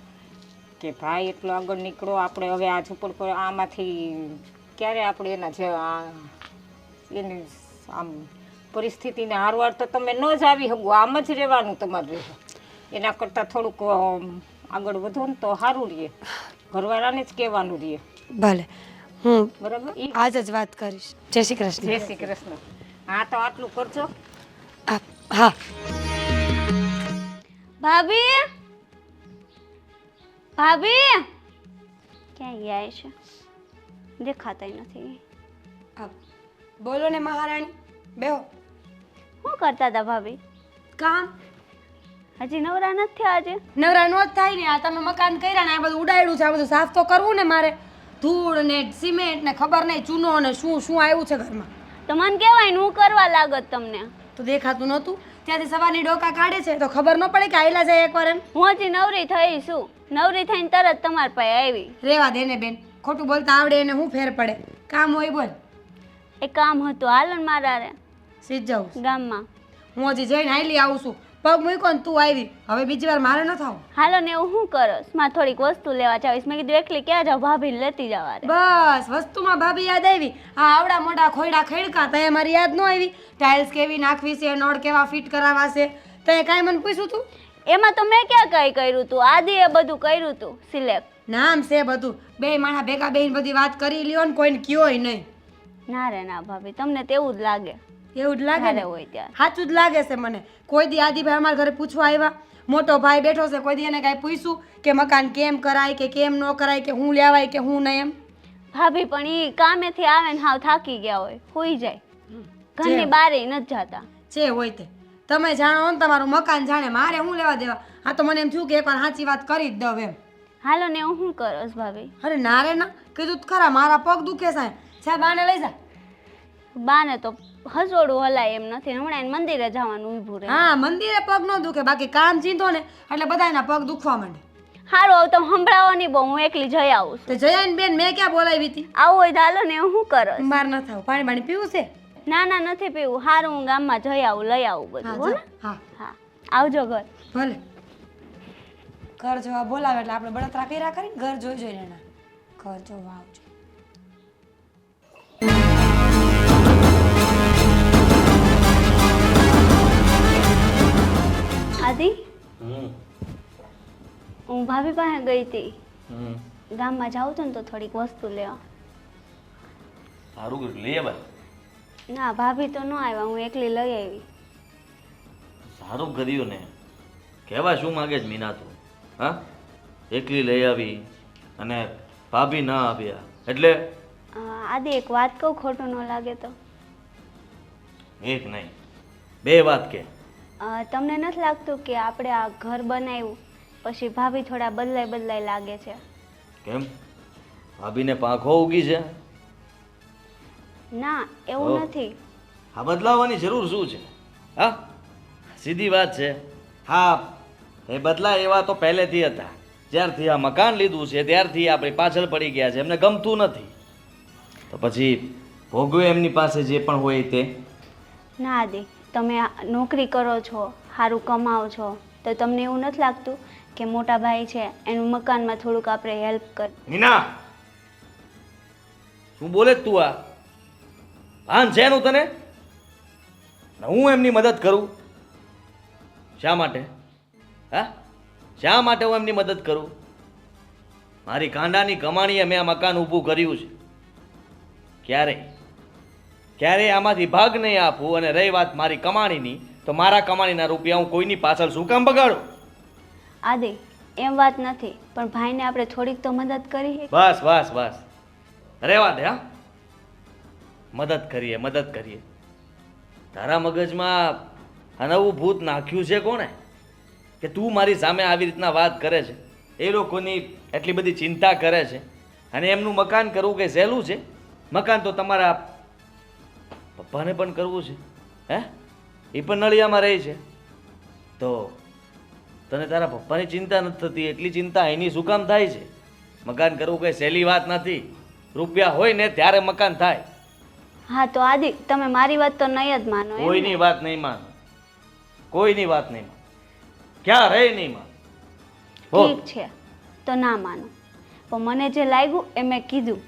કે ભાઈ એટલો આગળ નીકળો. આપણે હવે આ ઝૂંપડ પર આમાંથી ક્યારે આપણે એના જે એની આમ પરિસ્થિતિને હારવાર તો તમે ન જ આવી શકો. આમ જ રહેવાનું તમારે રહે. એના કરતાં થોડુંક આગળ વધો ને તો સારું રહે. ઘરવાળાને જ કહેવાનું રહે. ભલે હું બરાબર. આજ જ વાત કરીશ. જય શ્રી કૃષ્ણ. જય શ્રી કૃષ્ણ. હા તો આટલું કરજો. હા. ભાભી ભાભી ક્યાં ગયા છે? દેખાતા નથી. બોલો ને મહારાણી. બેહો. શું કરતા હતા ભાભી? કામ. હજી નવરા નથી થયા આજે? નવરા નો જ થાય ને. આ તમે મકાન કર્યા ને આ બધું ઉડાડ્યું છે. આ બધું સાફ તો કરવું ને મારે. ધૂળ ને સિમેન્ટ ને ખબર નહીં ચૂનો ને શું શું આવ્યું છે ઘરમાં. તો મને કહેવાય ને હું કરવા લાગત તમને. તો દેખાતું નહોતું. ત્યાંથી સવારની ડોકા કાઢે છે તો ખબર ન પડે કે આયલા જાય એકવાર એમ. હું હજી નવરી થઈ છું. નવરી થઈને તરત તમારા પાસે આવી. રેવા દે ને બેન. ખોટું બોલતા આવડે એને શું ફેર પડે. કામ હોય બોલ. એ કામ હતું હાલો ને મારા રે સીધ જાઉં ગામમાં. હું હજી જઈને હાલી આવું છું. પગ મૂકો ને તું આવી. હવે બીજી વાર મારે ન થાવ. હાલો ને એવું શું કરસ? માં થોડીક વસ્તુ લેવા જાવીશ. મેં કીધું એકલી ક્યાં જાવ ભાભી લેતી જવા રે. બસ વસ્તુમાં ભાભી યાદ આવી. આ આવડા મોટા ખોયડા ખેડકા તય મારી યાદ ન આવી. ટાઇલ્સ કેવી નાખવી છે, નળ કેવા ફિટ કરાવવા છે, તય કાંઈ મને પૂછ્યું તું? એમાં તો મેં ક્યાં કઈ કર્યું તું? આદિએ બધું કર્યું તું સિલેક્ટ. નામ છે બધું. બે માણા ભેગા બેહીને બધી વાત કરી લ્યો ને કોઈને કયોય નહીં. ના રે ના ભાભી તમને તેવું જ લાગે. એવું જ લાગે ને? જ્યારે હોય ત્યારે. સાચું જ લાગે છે મને. કોઈ દી આદિભાઈ અમારા ઘરે પૂછવા આવ્યા? મોટો ભાઈ બેઠો છે કોઈ દી એને કાંઈ પૂછ્યું કે મકાન કેમ કરાય કે કેમ ન કરાય કે હું લેવાય કે હું નહીં એમ? ભાભી પણ ઈ કામેથી આવે ને હાવ થાકી ગયા હોય હોઈ જાય. ઘરની બારે નથી જાતા. છે હોય તે તમે જાણો ને તમારું મકાન જાણે. મારે હું લેવા દેવા. આ તો મને એમ થયું કે એકવાર સાચી વાત કરી જ દઉં એમ. હાલો ને હું શું કરસ ભાભી? અરે ના રે ના કીધું તો ખરા. મારા પગ દુખે છે. બાને લઈ જા. બાને તો હસોડું હલાય એમ નથી. હમણાં એને મંદિરે જવાનું ઊભું રહે. હા મંદિરે પગ ન દુખે બાકી કામ ચીંધો ને એટલે બધાના પગ દુખવા માંડે. હારું હવે તમે સંભળાવો નહીં બહુ. હું એકલી જઈ આવું છું. તો જયાન બેન મેં ક્યાં બોલાવી હતી? આવું હોય તો હાલો ને હું કરસ. બહાર ન થાવ. પાણી પાણી પીવું છે? ના ના નથી પીવું. હારું હું ગામમાં જઈ આવું લઈ આવું બધું. હા હો ને? હા હા આવજો ઘર. ભલે. ઘર જોવા બોલાવે એટલે આપણે બળતરા કર્યા કરી ઘર જોઈ જોઈને એના ઘર જોવા આવજો. આદિ હું ભાભી પાસે ગઈ હતી. ગામમાં જાઉં છું ને તો થોડીક વસ્તુ લેવા. સારું કર્યું લઈ આવ્યા. ના ભાભી તો ન આવ્યા. હું એકલી લઈ આવી. સારું કર્યું ને. કહેવા શું માગે છે મીના તું? હા એકલી લઈ આવી અને ભાભી ના આવ્યા એટલે? આદિ એક વાત કહું ખોટું ન લાગે તો? એક નહીં બે વાત કે. તમને નથી લાગતું કે આપણે આ ઘર બનાવ્યું પછી ભાભી થોડા બદલાય લાગે છે? કેમ ભાભીને પાંખો ઉગી છે? ના એવું નથી. હા બદલાવાની જરૂર શું છે? હા સીધી વાત છે. હા એ બદલા એવા તો પહેલેથી હતા. જ્યારથી આ મકાન લીધું છે ત્યારથી આપણી પાછળ પડી ગયા છે. એમને ગમતું નથી તો પછી ભોગવે એમની પાસે જે પણ હોય તે. ના આદિ તમે નોકરી કરો છો, સારું કમાઓ છો તો તમને એવું નથી લાગતું કે મોટા ભાઈ છે એનું મકાનમાં થોડુંક આપણે હેલ્પ કર? મીના શું બોલે જ તું? આ ભાન છે એનું તને? હું એમની મદદ કરું? શા માટે? હા, શા માટે હું એમની મદદ કરું? મારી કાંડાની કમાણીએ મેં આ મકાન ઊભું કર્યું છે. ક્યારેય આમાંથી ભાગ નહીં આપું. અને રહી વાત મારી કમાણીની, તો મારા કમાણીના રૂપિયા હું કોઈની પાછળ શું કામ બગાડું? આદિ એમ વાત નથી, પણ ભાઈને આપણે થોડીક તો મદદ કરી. બસ બસ બસ, રહેવા દે. હા, મદદ કરીએ. તારા મગજમાં આ નવું ભૂત નાખ્યું છે કોણે કે તું મારી સામે આવી રીતના વાત કરે છે? એ લોકોની એટલી બધી ચિંતા કરે છે, અને એમનું મકાન કરવું કે સહેલું છે? મકાન તો તમારા પપ્પાને પણ કરવું છે. હે, એ પણ નળિયામાં રહે છે. તો તને તારા પપ્પાની ચિંતા નથી થતી, એટલી ચિંતા એની શું કામ થાય છે? મકાન કરવું કઈ સહેલી વાત નથી. રૂપિયા હોય ને ત્યારે મકાન થાય. હા તો આદિ, તમે મારી વાત તો નહીં જ માનો. કોઈની વાત નહીં માનો, કોઈની વાત નહીં માનો, ક્યાં રહે નહીં માનો. ઠીક છે તો ના માનો, પણ મને જે લાગ્યું એ મેં કીધું.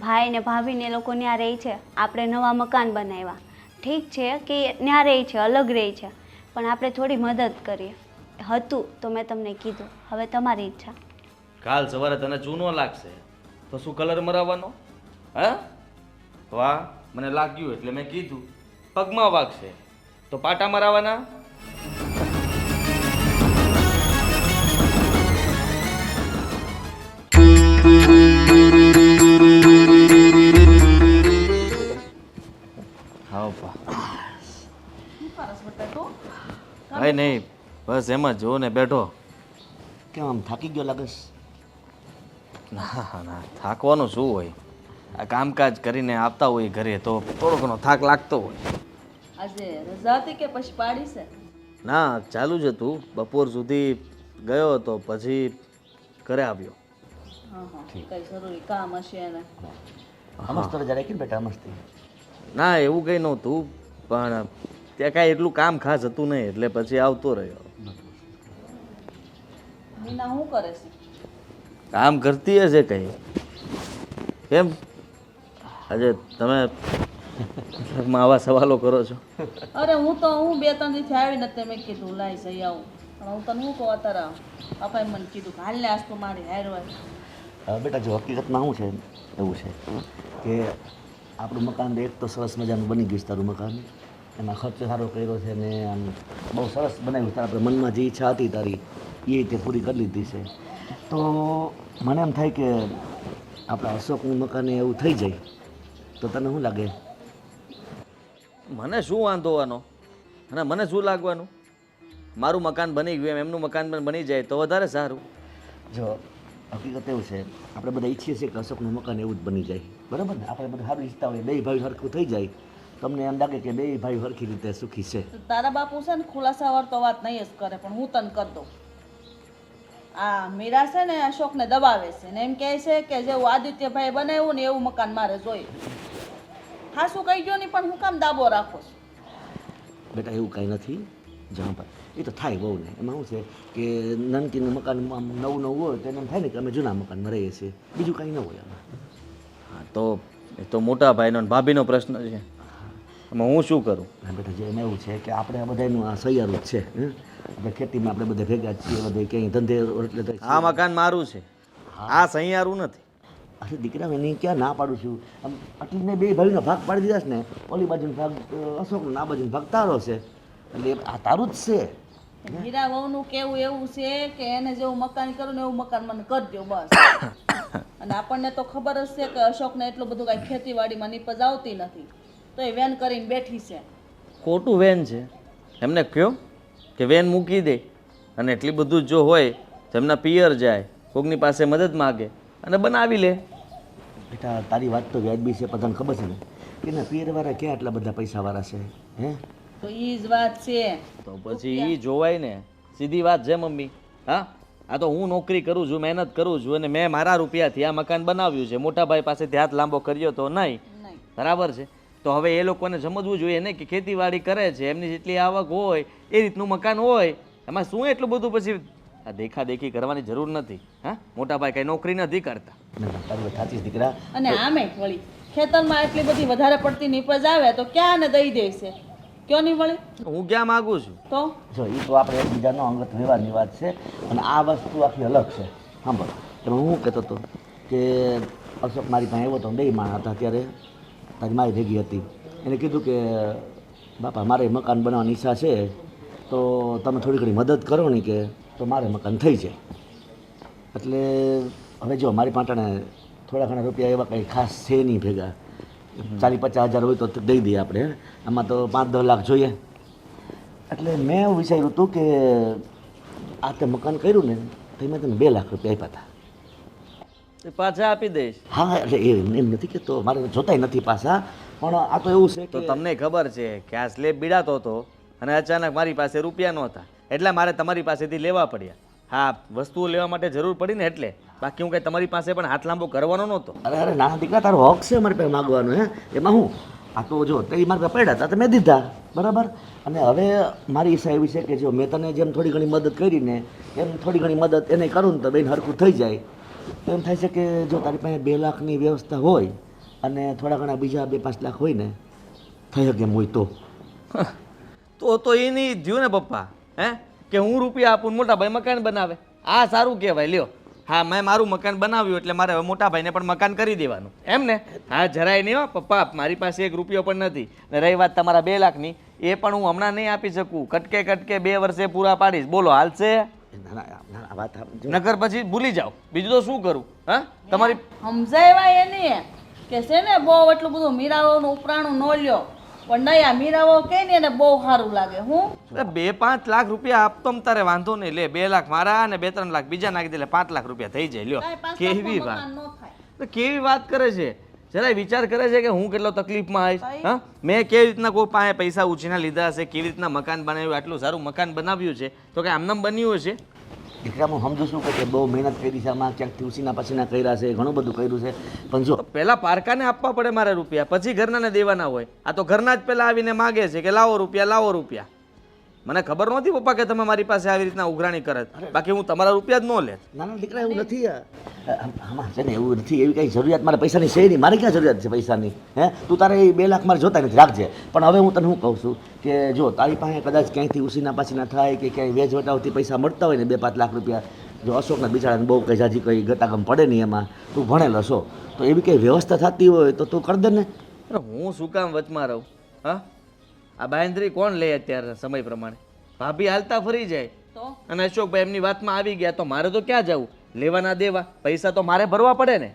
ભાઈ ને ભાભીને એ લોકો ત્યાં રહે છે, આપણે નવા મકાન બનાવ્યા. ઠીક છે કે ત્યાં રહે છે, અલગ રહે છે, પણ આપણે થોડી મદદ કરીએ હતું તો મેં તમને કીધું. હવે તમારી ઈચ્છા. કાલ સવારે તને ચૂનો લાગશે તો શું કલર મરાવવાનો? હા, વાહ, મને લાગ્યું એટલે મેં કીધું. પગમાં વાગશે તો પાટા મરાવવાના? હા કઈ નહીં, બસ એમ જ જો ને બેઠો. કેમ આમ થાકી ગયો લાગેશ? ના, થાકવાનું શું હોય? આ કામકાજ કરીને આવતા હોય ઘરે તો થોડો ઘણો થાક લાગતો હોય. આજે રજા હતી કે પછી પાડી છે? ના, ચાલુ જ હતું. બપોર સુધી ગયો હતો, પછી ઘરે આવ્યો. કઈ જરૂરી કામ હશે એને. મસ્ત રજા રાખી બેટા, મસ્તી. ના, એવું કંઈ નહોતું, પણ ત્યાં કાંઈ એટલું કામ ખાસ હતું નહીં, એટલે પછી આવતો રહ્યો. મીના શું કરે છે? કામ કરતી હશે કંઈ. કેમ આજે તમે આવા સવાલો કરો છો? અરે હું 2-3 દિવસથી આવી નથી, મેં કીધું લાઈ જઈ આવું. પણ હું તને શું કહું, અત્યારે પપ્પાએ મને કીધું કે હાલ ને આજ તો મારી હાર હોય. બેટા જો હકીકતમાં શું છે, એવું છે કે આપણું મકાન એક તો સરસ મજાનું બની ગયું છે. તારું મકાન એમાં ખર્ચ સારો કર્યો છે ને આમ બહુ સરસ બનાવ્યું છે. આપણે મનમાં જે ઈચ્છા હતી તારી એ રીતે પૂરી કરી લીધી છે. તો મને એમ થાય કે આપણા અશોકનું મકાન એવું થઈ જાય તો તને શું લાગે? મને શું વાંધો હોવાનો અને મને શું લાગવાનું? મારું મકાન બની ગયું એમ એમનું મકાન પણ બની જાય તો વધારે સારું. જો હકીકત એવું છે, આપણે બધા ઈચ્છીએ છીએ કે અશોકનું મકાન એવું જ બની જાય, બરાબર ને? આપણે બધા સારું ઈચ્છતા હોય, બે ભાઈ સરખું થઈ જાય. તમને એમ લાગે કે બે ભાઈ સરખી રીતે સુખી છે. તારા બાપુ છે ને ખુલાસાવાર તો વાત નહીં જ કરે, પણ હું તને કરી દઉં. આ મીરા છે ને અશોકને દબાવે છે ને એમ કહે છે કે જેવું આદિત્યભાઈ બનાવ્યું ને એવું મકાન મારે જોઈએ. હા શું કહી ગયો નહીં, પણ હું કામ દાબો રાખો છું? બેટા એવું કાંઈ નથી. જ્યાં ભાઈ એ તો થાય બહુ ને. એમાં શું છે કે નનકીનું મકાન નવું હોય તો એને એમ થાય ને કે અમે જૂના મકાનમાં રહીએ છીએ, બીજું કાંઈ ન હોય આમાં. હા, તો એ તો મોટા ભાઈનો ને ભાભીનો પ્રશ્ન છે, એમાં હું શું કરું? હા બેટા, જે એમ એવું છે કે આપણે આ બધાનું આ સૈયારું જ છે. આપણે ખેતીમાં આપણે બધા ભેગા જ છીએ, બધા ક્યાંય ધંધે એટલે તો આ મકાન મારું છે, આ સહિયારું નથી. અરે દીકરા, એની ક્યાં ના પાડું છું? આમ આટલી મેં બે ભાઈનો ભાગ પાડી દીધા છે ને, ઓલી બાજુનો ભાગ અશોકનો, આ બાજુનો ભાગ તારો છે, એટલે આ તારું જ છે. હીરા વહુનું કેવું એવું છે કે એને જેવું મકાન કરું ને એવું મકાન મને કરજો બસ. અને આપણને તો ખબર જ છે કે અશોકને એટલું બધું કાંઈ ખેતીવાડીમાં નીપજ આવતી નથી, તો એ વેન કરીને બેઠી છે. ખોટું વેન છે, એમને કહો કે વેન મૂકી દે, અને એટલી બધું જો હોય તો એમના પિયર જાય, કોકની પાસે મદદ માગે અને બનાવી લે. બેટા તારી વાત તો વ્યાજબી છે, બધાને ખબર છે ને કે એના પિયરવાળા ક્યાં એટલા બધા પૈસાવાળા છે? હે, તો એ જ વાત છે. તો પછી એ જોવાય ને, સીધી વાત છે મમ્મી. હા, આ તો હું નોકરી કરું છું, મહેનત કરું છું, અને મેં મારા રૂપિયાથી આ મકાન બનાવ્યું છે. મોટા ભાઈ પાસેથી હાથ લાંબો કર્યો તો નહીં, બરાબર છે? તો હવે એ લોકોને સમજવું જોઈએ ને કે ખેતીવાડી કરે છે, એમની જેટલી આવક હોય એ રીતનું મકાન હોય, એમાં શું એટલું બધું પછી આ દેખાદેખી કરવાની જરૂર નથી. હા, મોટા ભાઈ કઈ નોકરી નથી કરતા. તારી વાત સાચી છે દીકરા. અને આમે વળી ખેતરમાં એટલી બધી વધારે પડતી નીપજ આવે તો ક્યાં ને દઈ દેશે? કયો નહીં વળી? હું ક્યાં માગું છું? તો જો એ તો આપણે એકબીજાનો અંગત વ્યવહારની વાત છે અને આ વસ્તુ આખી અલગ છે. સાંભળ એમાં હું કહેતો હતો કે અશોક મારી પાસે આવ્યો હતો, બે માણસ હતા ત્યારે તારી મારી ભેગી હતી. એને કીધું કે બાપા મારે મકાન બનાવવાની ઈચ્છા છે તો તમે થોડી ઘણી મદદ કરો ને કે તો મારે મકાન થઈ જાય. એટલે હવે જો મારી પાટાને થોડા ઘણા રૂપિયા એવા કંઈ ખાસ છે નહીં ભેગા, 40-50 હજાર હોય તો દઈ દઈએ આપણે. આમાં તો 5-10 લાખ જોઈએ. એટલે મેં એવું વિચાર્યું હતું કે આ તે મકાન કર્યું ને તો મેં તને 2 લાખ રૂપિયા આપ્યા હતા. એ પાછા આપી દઈશ. હા એટલે એમ નથી કે તો મારે જોતાય નથી પાછા, પણ આ તો એવું છે તો કે તમને ખબર છે કે આ સ્લેબ બીડાતો હતો અને અચાનક મારી પાસે રૂપિયા નહોતા એટલે મારે તમારી પાસેથી લેવા પડ્યા. હા, વસ્તુઓ લેવા માટે જરૂર પડી ને એટલે, બાકી હું કંઈ તમારી પાસે પણ હાથ લાંબો કરવાનો નહોતો. અરે અરે નાના દીકરા તારો હક છે મારી પાસે માગવાનો. હે એમાં હું આ તો જો તે મારી પાસે પડ્યા હતા તો મેં દીધા બરાબર. અને હવે મારી ઈચ્છા એવી છે કે જો મેં તને જેમ થોડી ઘણી મદદ કરીને એમ થોડી ઘણી મદદ એને કરું ને તો બેન હરખું થઈ જાય. એમ થાય છે કે જો તારી પાસે 2 લાખની વ્યવસ્થા હોય અને થોડા ઘણા બીજા 2-5 લાખ હોય ને થઈ શકે એમ હોય તો એ નહીં થયું ને પપ્પા, હે કે હું રૂપિયા આપું ને મોટા ભાઈ મકાન બનાવે. આ સારું કહેવાય. લ્યો, હા મેં મારું મકાન બનાવ્યું એટલે મારે હવે મોટા ભાઈને પણ મકાન કરી દેવાનું એમ ને? હા જરાય નહીં હો પપ્પા, મારી પાસે 1 રૂપિયો પણ નથી. ને રહી વાત તમારા 2 લાખની, એ પણ હું હમણાં નહીં આપી શકું. કટકે 2 વર્ષે પૂરા પાડીશ. બોલો હાલશે? વાત નગર પછી ભૂલી જાઓ. બીજું તો શું કરું? હા તમારી સમજાવ્યા એને કે છે ને બહુ એટલું બધું મીરાઓનું ઉપરાણું ન લ્યો, પણ નહીં આ મીરાઓ કે ને એને બહુ સારું લાગે. હું 2-5 લાખ રૂપિયા આપતો તારે વાંધો નહીં. લે 2 લાખ મારા અને 2-3 લાખ બીજા નાખી દે એટલે 5 લાખ રૂપિયા થઈ જાય. લ્યો, કેવી વાત, તો કેવી વાત કરે છે. જરાય વિચાર કરે છે કે હું કેટલો તકલીફમાં આવીશ. હા, મેં કેવી રીતના કોઈ પાસે પૈસા ઉછીના લીધા હશે, કેવી રીતના મકાન બનાવ્યું, આટલું સારું મકાન બનાવ્યું છે તો કે આમનામ બન્યું હશે? દીકરા હું સમજુ છું કે બહુ મહેનત કરી છે આમાં, ક્યાંકથી ઉસીના પસીના કર્યા છે, ઘણું બધું કર્યું છે. પણ જો પહેલા પારકાને આપવા પડે મારે રૂપિયા, પછી ઘરનાને દેવાના હોય. આ તો ઘરના જ પહેલા આવીને માગે છે કે લાવો રૂપિયા, લાવો રૂપિયા. મને ખબર નહોતી પપ્પા કે તમે મારી પાસે આવી રીતના ઉઘરાણી કરે, બાકી હું તમારા રૂપિયા જ ન લે. નાના દીકરા એવું નથી. આમાં છે ને એવું નથી, એવી કઈ જરૂરિયાત મારે પૈસાની છે નહીં. મારે ક્યાં જરૂરિયાત છે પૈસાની? હે તું તારે એ 2 લાખ મારે જોતા નથી, રાખજે. પણ હવે હું તને શું કહું છું કે જો તારી પાસે કદાચ ક્યાંયથી ઉસીના પાસીના થાય કે ક્યાંય વેજ વટાવથી પૈસા મળતા હોય ને 2-5 લાખ રૂપિયા, જો અશોકના બિચારાને બહુ કંઈ જાજી કંઈ ગતાગમ પડે નહીં એમાં, તું ભણેલો છો તો એવી કંઈ વ્યવસ્થા થતી હોય તો તું કરી દે ને. હું શું કામ વચમાં રહું? હા, આ બાંધરી કોણ લે અત્યારે સમય પ્રમાણે? ભાભી હાલતા ફરી જાય અને અશોકભાઈ એમની વાતમાં આવી ગયા તો મારે તો ક્યાં જવું? લેવાના દેવા પૈસા તો મારે ભરવા પડે ને.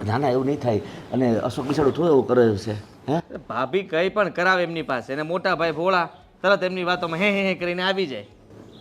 ના ના એવું નહીં થાય. અને અશોક બિચારું થોડું એવું કરે છે. હે ભાભી કંઈ પણ કરાવે એમની પાસે, અને મોટા ભાઈ ભોળા તરત એમની વાતોમાં હે કરીને આવી જાય.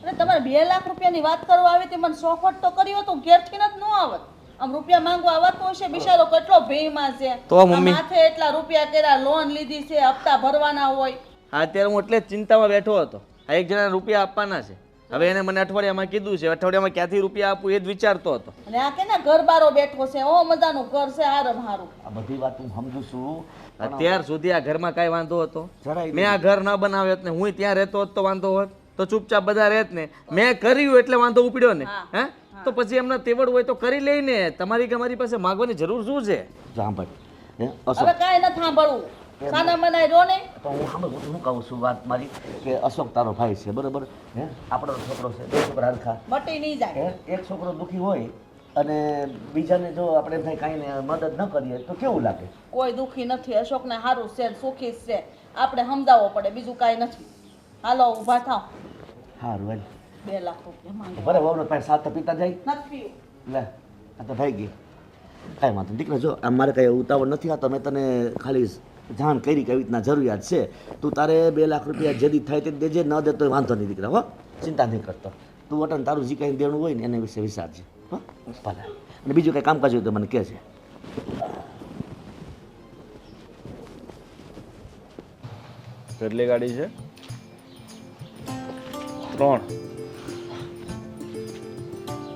અને તમારે 2 લાખ રૂપિયાની વાત કરવા આવી હતી, મને સોફટ તો કર્યો તો ઘેરથી જ ન આવત. આમ રૂપિયા માંગવા આવતો હશે, બિચારો કેટલો ભયમાં છે. તો મમ્મી માથે એટલા રૂપિયા કર્યા, લોન લીધી છે, હપ્તા ભરવાના હોય. અત્યારે હું એટલે જ ચિંતામાં બેઠો હતો. આ એક જણા રૂપિયા આપવાના છે. હવે એને મને અઠવાડિયામાં કીધું છે, અઠવાડિયામાં ક્યાંથી રૂપિયા આપું એ જ વિચારતો હતો. અને આ કે ઘર બારો બેઠો છે, ઓ મજાનું ઘર છે, હારું હારું. આ બધી વાત હું સમજુ છું. અત્યાર સુધી આ ઘરમાં કાંઈ વાંધો હતો? જરાય મેં આ ઘર ન બનાવ્યો ને હું ત્યાં રહેતો હોત તો વાંધો હોત? તો ચૂપચાપ બધા રહેત ને. મેં કર્યું એટલે વાંધો ઉપડ્યો ને. હે તો પછી એમને તેવડ હોય તો કરી લઈને. તમારી કે મારી પાસે માંગવાની જરૂર શું છે? સાંભળ, હે હવે કાંઈ ન સાંભળવું, સાના મનાય રો ને. તો હું સાંભળ, હું કહું છું વાત મારી કે અશોક તારો ભાઈ છે બરોબર. હે આપણો છોકરો છે, 2 છોકરા હરખા. મટી નહીં જાય. હે એક છોકરો દુઃખી હોય અને બીજાને જો આપણે એમ થાય કાંઈ મદદ ન કરીએ તો કેવું લાગે? કોઈ દુઃખી નથી, અશોકને સારું છે, સુખી છે. આપણે સમજાવવો પડે, બીજું કાંઈ નથી. હાલો ઊભા થાવ. સારું હાલ. 2 લાખ રૂપિયા માંગે. બરાબર વહુને પાસે સાત પીતા જાય. નથી લે આ તો થઈ ગઈ. કાંઈ વાંધો દીકરા, જો આમ મારે કાંઈ ઉતાવળ નથી. આ તો મેં તને ખાલી જાણ કરી કે આવી રીતના જરૂરિયાત છે. તું તારે 2 લાખ રૂપિયા જેદી થાય તે દેજે, ન દે તો વાંધો નહીં દીકરા. હો ચિંતા નહીં કરતો તું. વટન તારું જે કાંઈ દેણું હોય ને એના વિશે વિચારજે. હો ભલે. અને બીજું કંઈ કામકાજ હોય તો મને કહે છે. કેટલી ગાડી છે? 3.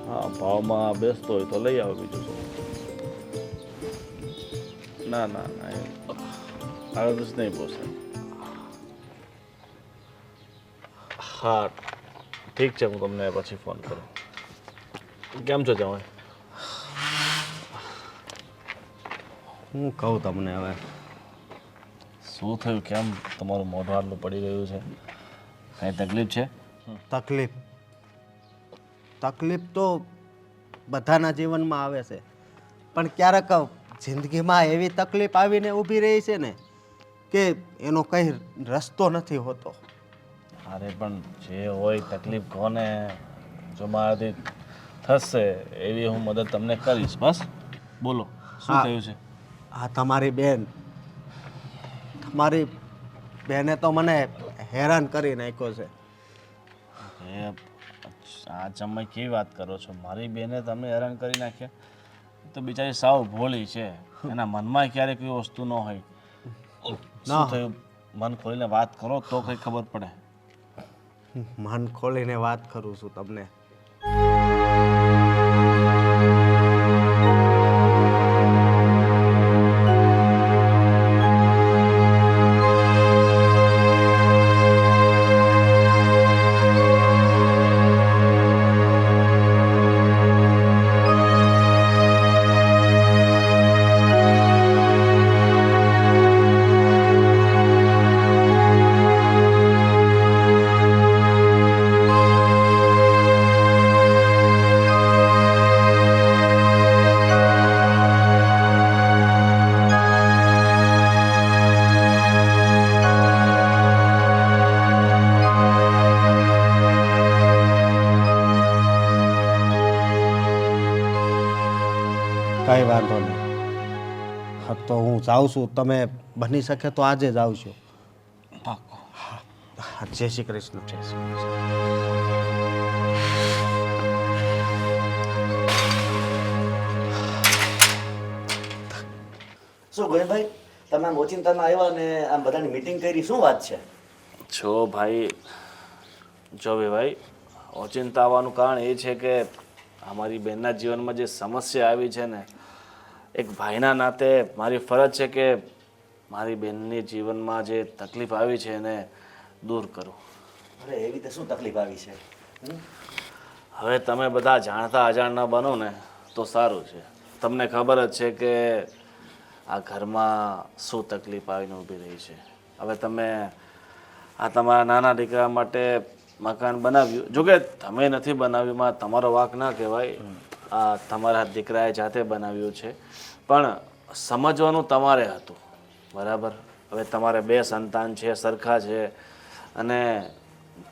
હા, ભાવમાં બેસતો હોય તો લઈ આવો. બીજું શું? ના ના ના, આગળ જ નહીં પોસાય. હા ઠીક છે, હું તમને પછી ફોન કરું. કેમ છો જવાય? હું કહું તમને હવે શું થયું? કેમ તમારું મોઢું આટલું પડી રહ્યું છે? કાંઈ તકલીફ છે? તકલીફ તકલીફ તો બધાના જીવનમાં આવે છે, પણ ક્યારેક જિંદગીમાં એવી તકલીફ આવીને ઊભી રહી છે ને કે એનો કંઈ રસ્તો નથી હોતો. અરે પણ જે હોય તકલીફ કોને, જો મારાથી થશે એવી હું મદદ તમને કરીશ. બસ બોલો, શું હા. થયું છે? આ તમારી બેને તો મને હેરાન કરી નાખ્યો છે. એ આ જમાઈ કેવી વાત કરો છો? મારી બેને તમને હેરાન કરી નાખ્યા? એ તો બિચારી સાવ ભોળી છે, એના મનમાં ક્યારેય કોઈ વસ્તુ ન હોય. શું થયું? મન ખોલીને વાત કરો તો કંઈ ખબર પડે. મન ખોલીને વાત કરું છું તમને. કંઈ વાંધો નહીં. હા તો હું જાઉં છું. તમે બની શકે તો આજે જ આવશો. પાક્કું. હા, જય શ્રી કૃષ્ણ. જય શ્રી કૃષ્ણ. શું ગોવિંદભાઈ, તમે આમ ઓચિંતામાં આવ્યા ને આમ બધાની મીટિંગ કરી, શું વાત છે? જો ભાઈ, ભાઈ ઓચિંતા આવવાનું કારણ એ છે કે અમારી બહેનના જીવનમાં જે સમસ્યા આવી છે ને, એક ભાઈના નાતે મારી ફરજ છે કે મારી બહેનની જીવનમાં જે તકલીફ આવી છે એને દૂર કરું. અરે એવી રીતે શું તકલીફ આવી છે? હવે તમે બધા જાણતા અજાણ ન બનો ને તો સારું છે. તમને ખબર જ છે કે આ ઘરમાં શું તકલીફ આવીને ઊભી રહી છે. હવે તમે આ તમારા નાના દીકરા માટે મકાન બનાવ્યું, જોકે તમે નથી બનાવ્યું, માં તમારો વાંક ના કહેવાય, આ તમારા દીકરાએ જાતે બનાવ્યું છે, પણ સમજવાનું તમારે હતું, બરાબર? હવે તમારે 2 સંતાન છે, સરખા છે, અને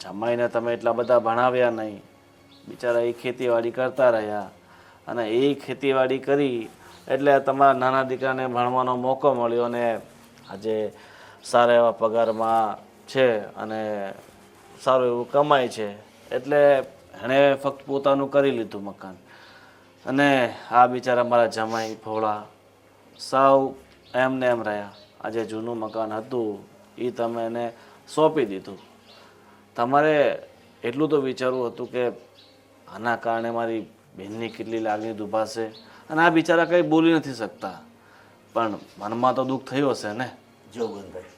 જમાઈને તમે એટલા બધા ભણાવ્યા નહીં. બિચારા એ ખેતીવાડી કરતા રહ્યા, અને એ ખેતીવાડી કરી એટલે તમારા નાના દીકરાને ભણવાનો મોકો મળ્યો, અને આજે સારા એવા પગારમાં છે અને સારું એવું કમાય છે, એટલે એણે ફક્ત પોતાનું કરી લીધું મકાન. અને આ બિચારા મારા જમાઈ ભોળા સાવ એમને એમ રહ્યા. આજે જૂનું મકાન હતું એ તમે એને સોંપી દીધું. તમારે એટલું તો વિચારવું હતું કે આના કારણે મારી બહેનની કેટલી લાગણી દુભાશે, અને આ બિચારા કંઈ બોલી નથી શકતા, પણ મનમાં તો દુઃખ થયું હશે ને. જો ગોવિંદભાઈ,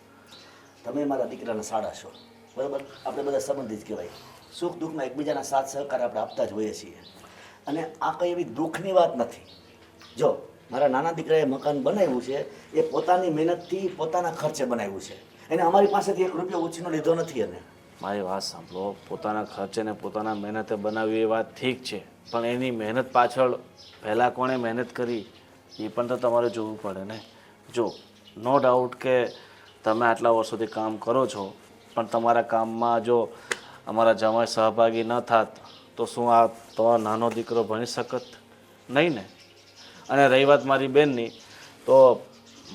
તમે મારા દીકરાના સાડા છો, બરાબર? આપણે બધા સંબંધી જ કહેવાય. સુખ દુઃખમાં એકબીજાના સાથ સહકાર આપણે આપતા જ હોઈએ છીએ, અને આ કંઈ એવી દુઃખની વાત નથી. જો મારા નાના દીકરાએ મકાન બનાવ્યું છે એ પોતાની મહેનતથી પોતાના ખર્ચે બનાવ્યું છે, એને અમારી પાસેથી 1 રૂપિયો ઉછીનો લીધો નથી. એને મારી વાત સાંભળો, પોતાના ખર્ચે ને પોતાના મહેનતે બનાવ્યું એ વાત ઠીક છે, પણ એની મહેનત પાછળ પહેલાં કોણે મહેનત કરી એ પણ તો તમારે જોવું પડે ને. જો નો ડાઉટ કે તમે આટલા વર્ષોથી કામ કરો છો, પણ તમારા કામમાં જો અમારા જમાઈ સહભાગી ન થાત તો શું આ તમારો નાનો દીકરો ભણી શકત? નહીં ને. અને રહી વાત મારી બહેનની, તો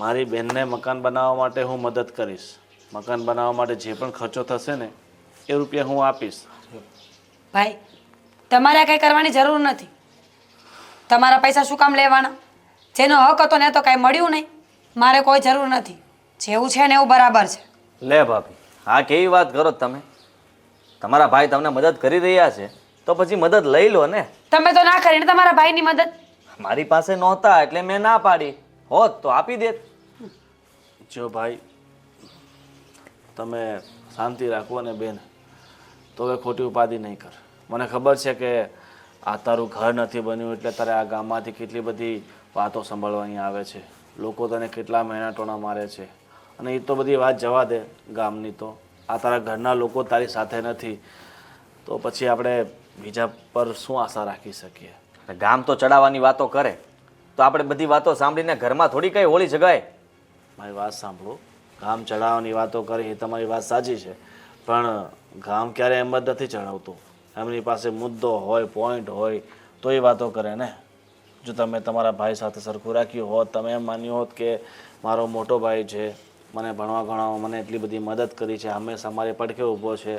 મારી બહેનને મકાન બનાવવા માટે હું મદદ કરીશ. મકાન બનાવવા માટે જે પણ ખર્ચો થશે ને એ રૂપિયા હું આપીશ. ભાઈ, તમારે કંઈ કરવાની જરૂર નથી. તમારા પૈસા શું કામ લેવાના? જેનો હક હતો ને તો કાંઈ મળ્યું નહીં. મારે કોઈ જરૂર નથી. જેવું છે ને એવું બરાબર છે. લે ભાભી, આ કેવી વાત કરો તમે? તમારા ભાઈ તમને મદદ કરી રહ્યા છે તો પછી મદદ લઈ લો ને. તમે તો ના કરી ને તમારા ભાઈની મદદ. મારી પાસે નહોતા એટલે મેં ના પાડી, હોત તો આપી દેત. જો ભાઈ, તમે શાંતિ રાખો ને બેન, તો હવે ખોટી ઉપાધિ નહીં કર. મને ખબર છે કે આ તારું ઘર નથી બન્યું એટલે તારે આ ગામમાંથી કેટલી બધી વાતો સાંભળવાની આવે છે, લોકો તને કેટલા મહેણા ટોણા મારે છે. અને એ તો બધી વાત જવા દે ગામની. તો આ તારા ઘરના લોકો તારી સાથે નથી તો પછી આપણે બીજા પર શું આશા રાખી શકીએ? અને ગામ તો ચડાવવાની વાતો કરે તો આપણે બધી વાતો સાંભળીને ઘરમાં થોડી કઈ હોળી જગાય. મારી વાત સાંભળો. ગામ ચડાવવાની વાતો કરી એ તમારી વાત સાચી છે, પણ ગામ ક્યારે એમ જ નથી ચડાવતું. એમની પાસે મુદ્દો હોય, પોઈન્ટ હોય તો એ વાતો કરે ને. જો તમે તમારા ભાઈ સાથે સરખું રાખ્યું હોત, તમે એમ માન્યું હોત કે મારો મોટો ભાઈ છે, મને ભણવા ગણાવવા મને એટલી બધી મદદ કરી છે, હંમેશા મારી પડખે ઊભો છે,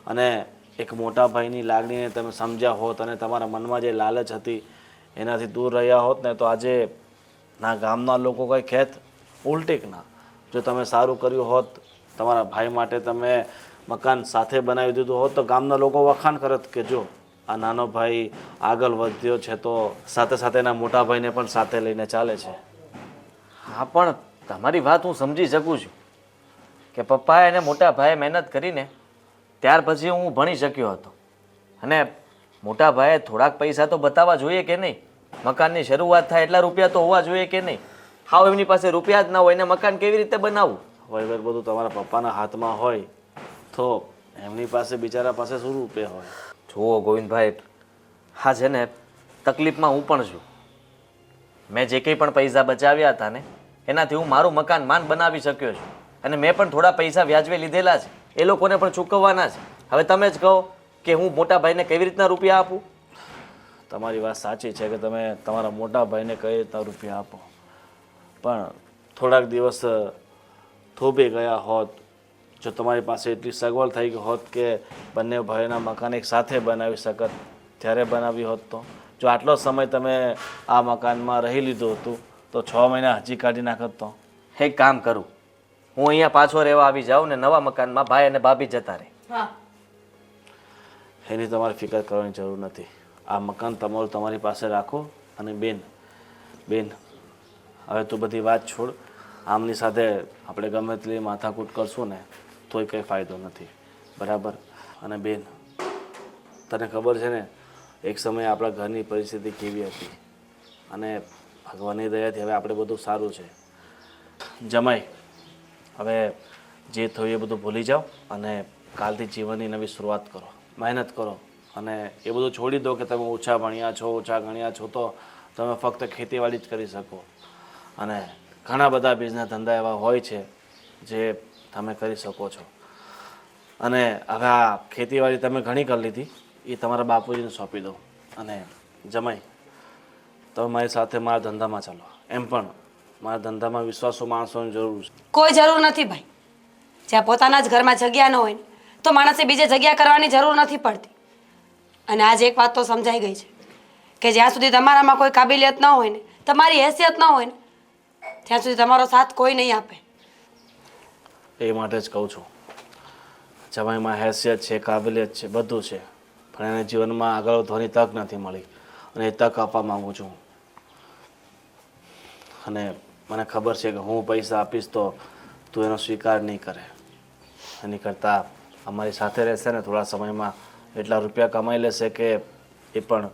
અને એક મોટા ભાઈની લાગણીને તમે સમજ્યા હોત અને તમારા મનમાં જે લાલચ હતી એનાથી દૂર રહ્યા હોત ને, તો આજે ના ગામના લોકો કંઈ કહેત ઉલટીક ના. જો તમે સારું કર્યું હોત, તમારા ભાઈ માટે તમે મકાન સાથે બનાવી દીધું હોત, તો ગામના લોકો વખાણ કરત કે જો આ નાનો ભાઈ આગળ વધ્યો છે તો સાથે સાથે એના મોટા ભાઈને પણ સાથે લઈને ચાલે છે. હા, પણ તમારી વાત હું સમજી શકું છું કે પપ્પાએ અને મોટા ભાઈએ મહેનત કરીને ત્યાર પછી હું ભણી શક્યો હતો. અને મોટા ભાઈએ થોડાક પૈસા તો બતાવવા જોઈએ કે નહીં? મકાનની શરૂઆત થાય એટલા રૂપિયા તો હોવા જોઈએ કે નહીં? હાવ એમની પાસે રૂપિયા જ ના હોય ને મકાન કેવી રીતે બનાવવું? વહીવટ બધું તમારા પપ્પાના હાથમાં હોય તો એમની પાસે બિચારા પાસે શું રૂપિયા હોય? જુઓ ગોવિંદભાઈ, હા છે ને, તકલીફમાં હું પણ છું. મેં જે કંઈ પણ પૈસા બચાવ્યા હતા ને એનાથી હું મારું મકાન માંડ બનાવી શક્યો છું. અને મેં પણ થોડા પૈસા વ્યાજવે લીધેલા છે, એ લોકોને પણ ચૂકવવાના છે. હવે તમે જ કહો કે હું મોટા ભાઈને કેવી રીતના રૂપિયા આપું? તમારી વાત સાચી છે કે તમે તમારા મોટા ભાઈને કઈ રીતના રૂપિયા આપો, પણ થોડાક દિવસ થોભી ગયા હોત, જો તમારી પાસે એટલી સગવડ થઈ ગઈ હોત કે બંને ભાઈના મકાન એક સાથે બનાવી શકત, ત્યારે બનાવી હોત તો. જો આટલો સમય તમે આ મકાનમાં રહી લીધું હતું તો 6 મહિના હજી કાઢી નાખત તો. એક કામ કરું, હું અહીંયા પાછો રહેવા આવી જાઉં ને નવા મકાનમાં ભાઈ અને ભાભી જતા રહે. એની તમારે ફિકર કરવાની જરૂર નથી. આ મકાન તમારું તમારી પાસે રાખો. અને બેન, હવે તું બધી વાત છોડ. આમની સાથે આપણે ગમે તેટલી માથાકૂટ કરશું ને તોય કંઈ ફાયદો નથી, બરાબર? અને બેન, તને ખબર છે ને એક સમયે આપણા ઘરની પરિસ્થિતિ કેવી હતી, અને ભગવાનની દયાથી હવે આપણે બધું સારું છે. જમાઈ, હવે જે થયું એ બધું ભૂલી જાઓ અને કાલથી જીવનની નવી શરૂઆત કરો, મહેનત કરો. અને એ બધું છોડી દો કે તમે ઓછા ભણ્યા છો, ઓછા ગણ્યા છો તો તમે ફક્ત ખેતીવાડી જ કરી શકો. અને ઘણા બધા બિઝનેસ ધંધા એવા હોય છે જે તમે કરી શકો છો. અને હવે આ ખેતીવાડી તમે ઘણી કરી લીધી, એ તમારા બાપુજીને સોંપી દો. અને જમાઈ, તમે મારી સાથે મારા ધંધામાં ચાલો. એમ પણ મારા ધંધામાં વિશ્વાસુ માણસોની જરૂર છે. કોઈ જરૂર નથી ભાઈ. જ્યાં પોતાના જ ઘરમાં જગ્યા ન હોય ને તો માણસે બીજે જગ્યા કરવાની જરૂર નથી પડતી. અને આજે એક વાત તો સમજાઈ ગઈ છે કે જ્યાં સુધી તમારામાં કોઈ કાબિલિયત ન હોય ને, તમારી હેસિયત ન હોય ને, ત્યાં સુધી તમારો સાથ કોઈ નહીં આપે. એ માટે જ કહું છું, જમાઈમાં હેસિયત છે, કાબિલિયત છે, બધું છે, પણ એને જીવનમાં આગળ વધવાની તક નથી મળી, અને એ તક આપવા માગું છું. અને મને ખબર છે કે હું પૈસા આપીશ તો તું એનો સ્વીકાર નહીં કરે. એની કરતાં અમારી સાથે રહેશે ને થોડા સમયમાં એટલા રૂપિયા કમાઈ લેશે કે એ પણ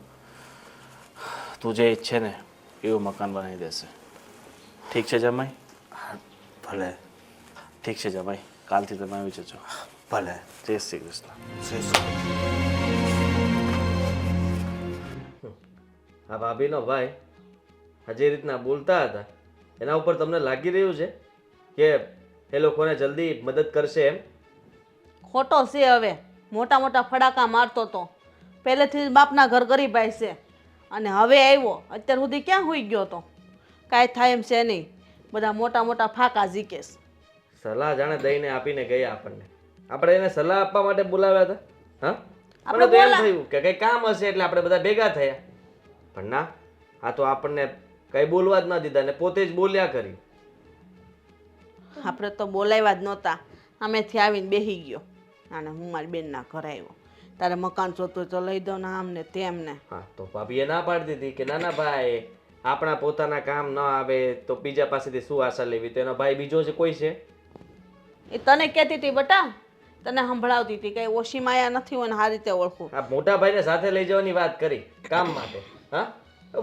તું જે ઈચ્છે ને એવું મકાન બનાવી દેશે. ઠીક છે જમાઈ? ભલે. ઠીક છે જમાઈ, કાલથી તમે આવી જજો. ભલે. જય શ્રી કૃષ્ણ. આ ભાભીનો ભાઈ જે રીતના બોલતા હતા એના ઉપર તમને લાગી રહ્યું છે કે એ લોકોને જલ્દી મદદ કરશે એમ? ખોટો છે. હવે મોટા મોટા ફડાકા મારતો તો પહેલેથી જ બાપના ઘર ગરીબાઈ છે, અને હવે આવ્યો અત્યાર સુધી ક્યાં હોઈ ગયો તો? કાંઈ થાય એમ છે નહીં. બધા મોટા મોટા ફાકા ઝીકેશ. સલાહ જાણે દઈને આપીને ગયા આપણને. આપણે એને સલાહ આપવા માટે બોલાવ્યા હતા. હા, આપણે તો એમ થયું કે કંઈ કામ હશે એટલે આપણે બધા ભેગા થયા. પણ ના, આ તો આપણને કંઈ બોલવા જ ન દીધા ને પોતે જ બોલ્યા કરી. આપણે તો બોલાવ્યા જ નહોતા. આમેથી આવીને બેસી ગયો અને હું મારી બેનના ઘરે આવ્યો. તારે મકાન જોતું તો લઈ દો ને આમ ને તેમ ને. હા, તો ભાભીએ ના પાડી દીધી કે નાના ભાઈ આપણા પોતાના કામ ન આવે તો બીજા પાસેથી શું આશા લેવી? તો એનો ભાઈ બીજો છે કોઈ છે? એ તને કહેતી હતી બટા, તને સંભળાવતી હતી કઈ ઓછી માયા નથી હોય ને આ રીતે ઓળખું. આ મોટા ભાઈને સાથે લઈ જવાની વાત કરી કામ માટે. હા,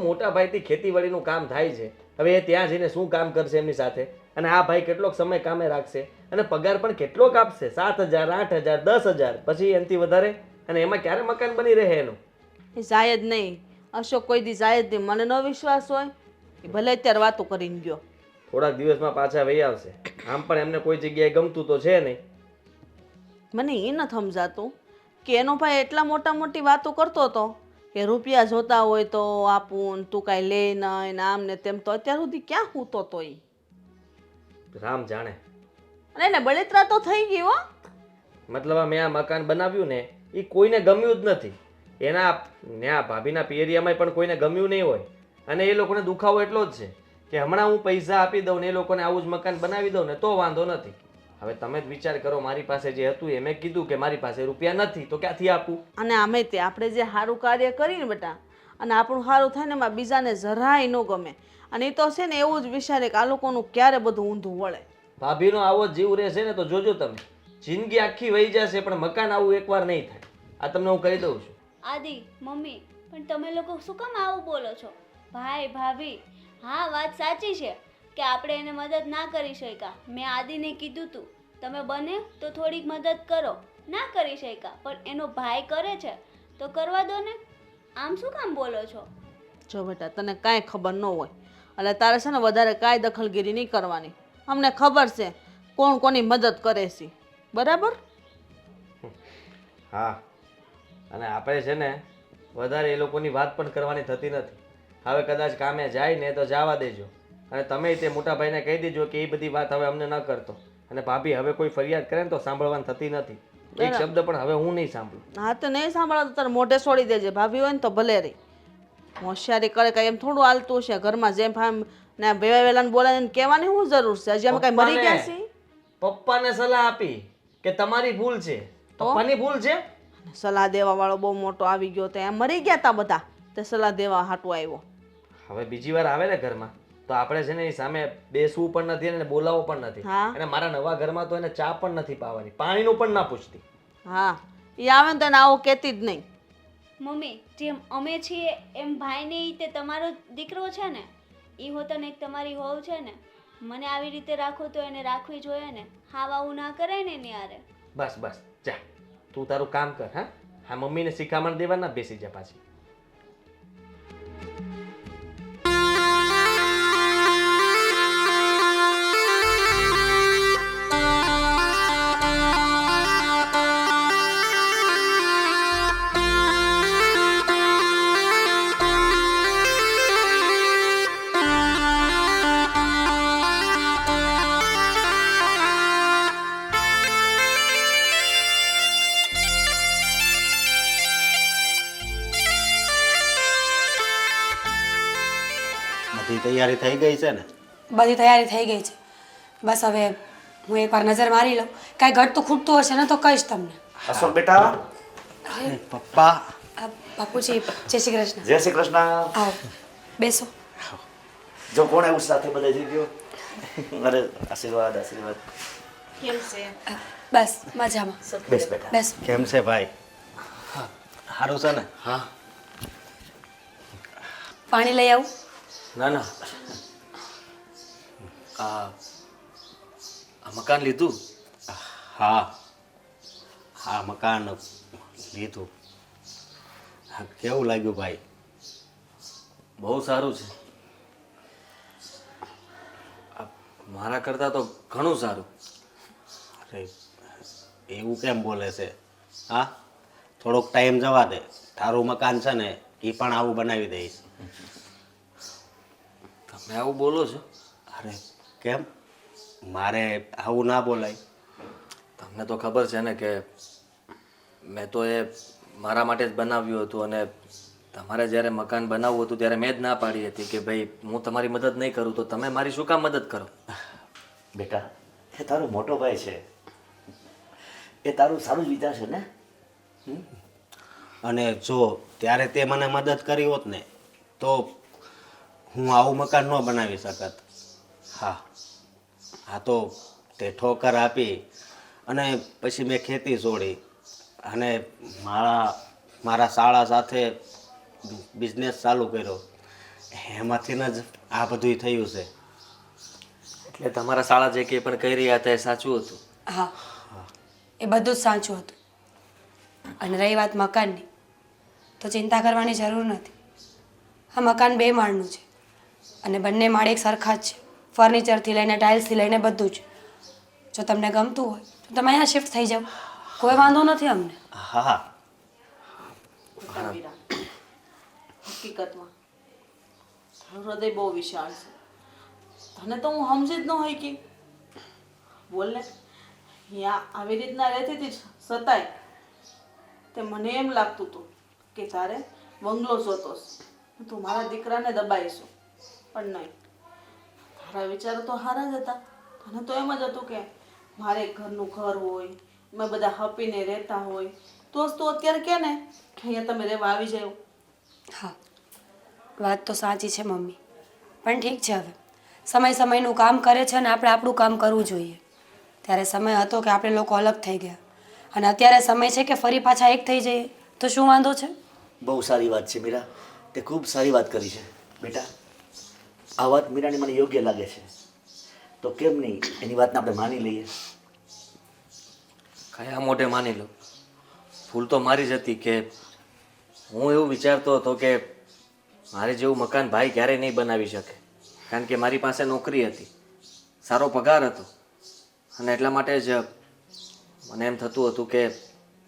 મોટા ભાઈથી ખેતીવાડીનું કામ થાય છે હવે એ ત્યાં જઈને શું કામ કરશે એમની સાથે? અને આ ભાઈ કેટલોક સમય કામે રાખશે અને પગાર પણ કેટલોક આપશે? 7,000, 8,000, 10,000, પછી એનાથી વધારે? અને એમાં ક્યારે મકાન બની રહે એનું? એ જાય જ નહીં. અશોક કોઈ દી જાય જ નહીં. મને ન વિશ્વાસ હોય એ ભલે અત્યારે વાતો કરીને ગયો. થોડાક દિવસમાં પાછા વહી આવશે. આમ પણ એમને કોઈ જગ્યાએ ગમતું તો છે નહીં. મને એ નથી સમજાતું કે એનો ભાઈ એટલા મોટી વાતો કરતો હતો કે રૂપિયા જોતા હોય તો આપું ને તું કાંઈ લે નહીં ને આમ ને તેમ. તો અત્યાર સુધી ક્યાં સૂતો તો એ? રામ જાણે. અને એને બળેતરા તો થઈ ગઈ હો. મતલબ આ મેં આ મકાન બનાવ્યું ને એ કોઈને ગમ્યું જ નથી. એના આ ભાભીના પિયરિયામાં પણ કોઈને ગમ્યું નહીં હોય. અને એ લોકોને દુખાવો એટલો જ છે કે હમણાં હું પૈસા આપી દઉં ને એ લોકોને આવું જ મકાન બનાવી દઉં ને તો વાંધો નથી. હવે તમે જ વિચાર કરો, મારી પાસે જે હતું એ મેં કીધું કે મારી પાસે રૂપિયા નથી તો ક્યાંથી આપું? અને આમે તે આપણે જે સારું કાર્ય કરીને બેટા અને આપણું સારું થાય ને એમાં બીજાને જરાય ન ગમે. અને એ તો છે ને એવું જ વિચારે કે આ લોકોનું ક્યારે બધું ઊંધું વળે. ભાભીનો આવો જ જીવ રહેશે ને તો જોજો તમે, જિંદગી આખી વહી જશે પણ મકાન આવું એકવાર નહીં થાય. આ તમને હું કહી દઉં છું. આદિ મમ્મી પણ તમે લોકો શું કામ આવું બોલો છો? ભાઈ ભાભી, હા વાત સાચી છે કે આપણે એને મદદ ના કરી શક્યા. મેં આદિને કીધું તું તમે બને તો થોડીક મદદ કરો. ના કરી શક્યા પણ એનો ભાઈ કરે છે તો કરવા દો ને. આમ શું કામ બોલો છો? જો બેટા તને કાંઈ ખબર ન હોય એટલે તારે છે ને વધારે કાંઈ દખલગીરી નહીં કરવાની. અમને ખબર છે કોણ કોની મદદ કરે છે, બરાબર? હા, અને આપણે છે ને વધારે એ લોકોની વાત પણ કરવાની થતી નથી. હવે કદાચ કામે જાય ને તો જવા દેજો. અને તમે તે મોટા ભાઈને કહી દેજો કે એ બધી વાત હવે અમને ન કરતો. અને ભાભી હવે કોઈ ફરિયાદ કરે ને તો સાંભળવાની થતી નથી. એક શબ્દ પણ હવે હું નહીં સાંભળું. હા તો નહીં સાંભળો તો તારે મોઢે છોડી દેજે. ભાભી હોય ને તો ભલે રહી. હોશિયારી કરે કાંઈ એમ થોડું હાલતું છે ઘરમાં. જેમ ફામ ને વેલા વેલાને બોલાવીને કહેવાની શું જરૂર છે? હજી અમે કાંઈ મરી ગયા છીએ? પપ્પાને સલાહ આપી કે તમારી ભૂલ છે. પપ્પાની ભૂલ છે? સલાહ દેવા વાળો બહુ મોટો આવી ગયો તો એમ મરી ગયા તા બધા તે સલાહ દેવા હાટું આવ્યો. હવે બીજી વાર આવે ને ઘરમાં તો આપણે છે ને એ સામે બેસવું પણ નથી અને બોલાવવું પણ નથી. હા. અને મારા નવા ઘરમાં તો એને ચા પણ નથી પાવાની, પાણીનું પણ ના પૂછતી. હા, એ આવે ને તો એને આવું કહેતી જ નહીં. મમ્મી જેમ અમે છીએ એમ ભાઈને ઈ તે તમારો દીકરો છે ને, એ હોતો ને એક તમારી હોવ છે ને. મને આવી રીતે રાખો તો એને રાખવી જોઈએ ને. હાવ આવું ના કરાય ને એની હારે. બસ બસ જા, તું તારું કામ કર. હા હા, મમ્મીને શિખામણ દેવા ના બેસી જા પાછી. બધી તૈયારી થઈ ગઈ છે ને? બધી તૈયારી થઈ ગઈ છે. બસ હવે હું એકવાર નજર મારી લઉં. કાંઈ ઘટતું ખૂટતું હશે ને તો કહીશ તમને. અશોક બેટા. પપ્પા. બાપુજી જય શ્રી કૃષ્ણ. જય શ્રી કૃષ્ણ. આવો બેસો. જો કોણ આવ્યું સાથે બધા જઈ ગયો? અરે આશીર્વાદ આશીર્વાદ. કેમ છે? બસ મજામાં. બેસ બેટા. બેસો. કેમ છે ભાઈ? સારું છે ને? હા. પાણી લઈ આવું? ના ના, આ મકાન લીધું? હા હા, મકાન લીધું. કેવું લાગ્યું ભાઈ? બહુ સારું છે. મારા કરતાં તો ઘણું સારું. અરે એવું કેમ બોલે છે? હા, થોડોક ટાઈમ જવા દે. તારું મકાન છે ને એ પણ આવું બનાવી દઈશ. તમે આવું બોલો છો? અરે કેમ? મારે આવું ના બોલાય. તમને તો ખબર છે ને કે મેં તો એ મારા માટે જ બનાવ્યું હતું. અને તમારે જ્યારે મકાન બનાવવું હતું ત્યારે મેં જ ના પાડી હતી કે ભાઈ હું તમારી મદદ નહીં કરું તો તમે મારી શું કામ મદદ કરો? બેટા એ તારો મોટો ભાઈ છે, એ તારું સારું જ વિચારશે ને. અને જો ત્યારે તે મને મદદ કરી હોત ને તો હું આવું મકાન ન બનાવી શકત. હા હા, તો તે ઠોકર આપી અને પછી મેં ખેતી છોડી અને મારા શાળા સાથે બિઝનેસ ચાલુ કર્યો. એમાંથી જ આ બધું થયું છે. એટલે તમારા શાળા જે કંઈ પણ કહી રહ્યા હતા એ સાચું હતું. હા એ બધું જ સાચું હતું. અને રહી વાત મકાનની, તો ચિંતા કરવાની જરૂર નથી. આ મકાન 2 માળનું છે અને બંને માળ એક સરખા જ છે. ફર્નિચરથી લઈને ટાઇલ્સથી લઈને બધું જ. જો તમને ગમતું હોય તો તમે અહીંયા શિફ્ટ થઈ જાઓ, કોઈ વાંધો નથી અમને. હા બેટા મીરા, હકીકતમાં તારું હૃદય બહુ વિશાળ છે. તને તો હું સમજી જ ન હોય કે બોલ ને, અહીંયા આવી રીતના રહેતી હતી સતાય તે મને એમ લાગતું હતું કે તારે બંગલો જોતોસ, તું મારા દીકરાને દબાઈશું. પણ નહીં, તારા વિચારો તો સારા જ હતા. તને તો એમ જ હતું કે મારે એક ઘરનું ઘર હોય, મેં બધા હપીને રહેતા હોય. તો જ તું અત્યારે કે ને કે અહીંયા તમે રહેવા આવી જાઓ. હા વાત તો સાચી છે મમ્મી, પણ ઠીક છે, હવે સમય સમયનું કામ કરે છે અને આપણે આપણું કામ કરવું જોઈએ. ત્યારે સમય હતો કે આપણે લોકો અલગ થઈ ગયા અને અત્યારે સમય છે કે ફરી પાછા એક થઈ જઈએ, તો શું વાંધો છે? બહુ સારી વાત છે મીરા, તે ખૂબ સારી વાત કરી છે બેટા. આ વાત મીરાને મને યોગ્ય લાગે છે, તો કેમ નહીં એની વાતને આપણે માની લઈએ. કયા મોઢે માની લો? ભૂલ તો મારી જ હતી કે હું એવું વિચારતો હતો કે મારે જેવું મકાન ભાઈ ક્યારેય નહીં બનાવી શકે, કારણ કે મારી પાસે નોકરી હતી, સારો પગાર હતો અને એટલા માટે જ મને એમ થતું હતું કે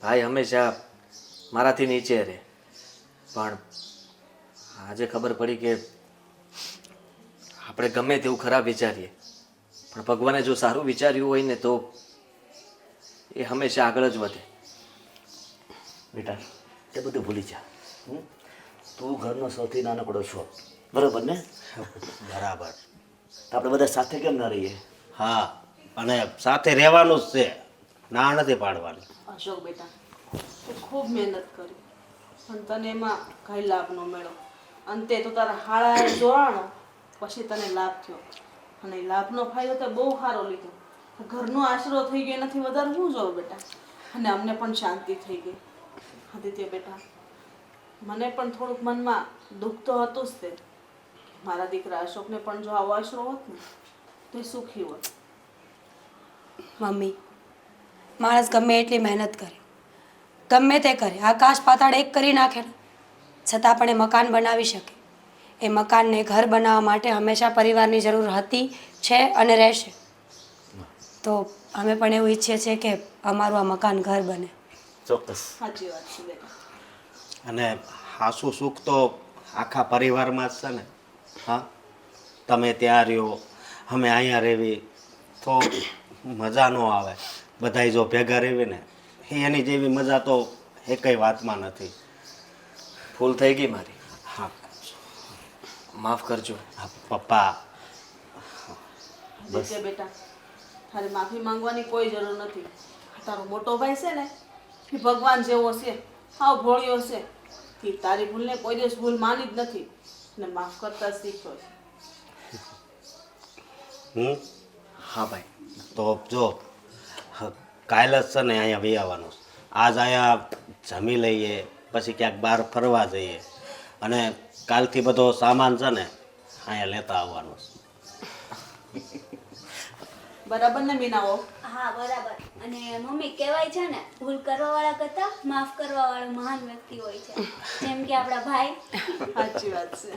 ભાઈ હંમેશા મારાથી નીચે રહે. પણ આજે ખબર પડી કે આપણે ગમે તેવું ખરાબ વિચારીએ, પણ ભગવાને જો સારું વિચાર્યું હોય ને તો એ હંમેશા આગળ જ વધે. બેટા તે બધું ભૂલી જા. તું ઘરનો સૌથી નાનકડો છો, બરોબર ને? બરાબર. તો આપણે બધા સાથે કેમ ન રહીએ? હા, અને સાથે રહેવાનું જ છે, ના નથી પાડવાની. અશોક બેટા, તું ખૂબ મહેનત કરી પણ તને એમાં કઈ લાભ ન મળ્યો. અંતે તો તારા હાળાએ જોડાણો, પછી તને લાભ થયો અને એ લાભનો ફાયદો તે બહુ સારો લીધો. ઘરનો આશરો થઈ ગયો, એનાથી વધારે શું જોવે બેટા. અને અમને પણ શાંતિ થઈ ગઈ. આદિત્ય બેટા, મને પણ થોડુંક મનમાં દુઃખ તો હતું જ તે કે મારા દીકરા અશોકને પણ જો આવો આશરો હોત ને તો એ સુખી હોત. મમ્મી, માણસ ગમે એટલી મહેનત કરે, ગમે તે કરે, આકાશ પાતાળ એક કરી નાખે ને છતાં પણ એ મકાન બનાવી શકે. એ મકાનને ઘર બનાવવા માટે હંમેશા પરિવારની જરૂર હતી, છે અને રહેશે. તો અમે પણ એવું ઈચ્છીએ છીએ કે અમારું આ મકાન ઘર બને. ચોક્કસ. સાચી વાત છે બેટા. અને હાસુ સુખ તો આખા પરિવારમાં જ છે ને. હા, તમે ત્યાં રહ્યો, અમે અહીંયા રહેવી તો મજા ન આવે. બધાય જો ભેગા રહેવી ને એની જેવી મજા તો એકેય વાતમાં નથી. ભૂલ થઈ ગઈ મારી, હા માફ કરજો. હા, પપ્પા. આદિત્ય બેટા, તારે માફી માંગવાની કોઈ જરૂર નથી. તારો મોટો ભાઈ છે ને એ ભગવાન જેવો છે, હાવ ભોળિયો છે. એ તારી ભૂલને કોઈ દિવસ ભૂલ માની જ નથી અને માફ કરતા શીખ્યો છે. હા ભાઈ. તો જો કાલે જ છે ને અહીંયા વી આવવાનું. આજ અહીંયા જમી લઈએ, પછી ક્યાંક બહાર ફરવા જઈએ અને કાલથી બધો સામાન છે ને અહીંયા લેતા આવવાનું. બરાબર ને મીનાઓ? હા બરાબર. અને મમ્મી કહેવાય છે ને, ભૂલ કરવાવાળા કરતાં માફ કરવાવાળો મહાન વ્યક્તિ હોય છે, જેમ કે આપણા ભાઈ. સાચી વાત છે.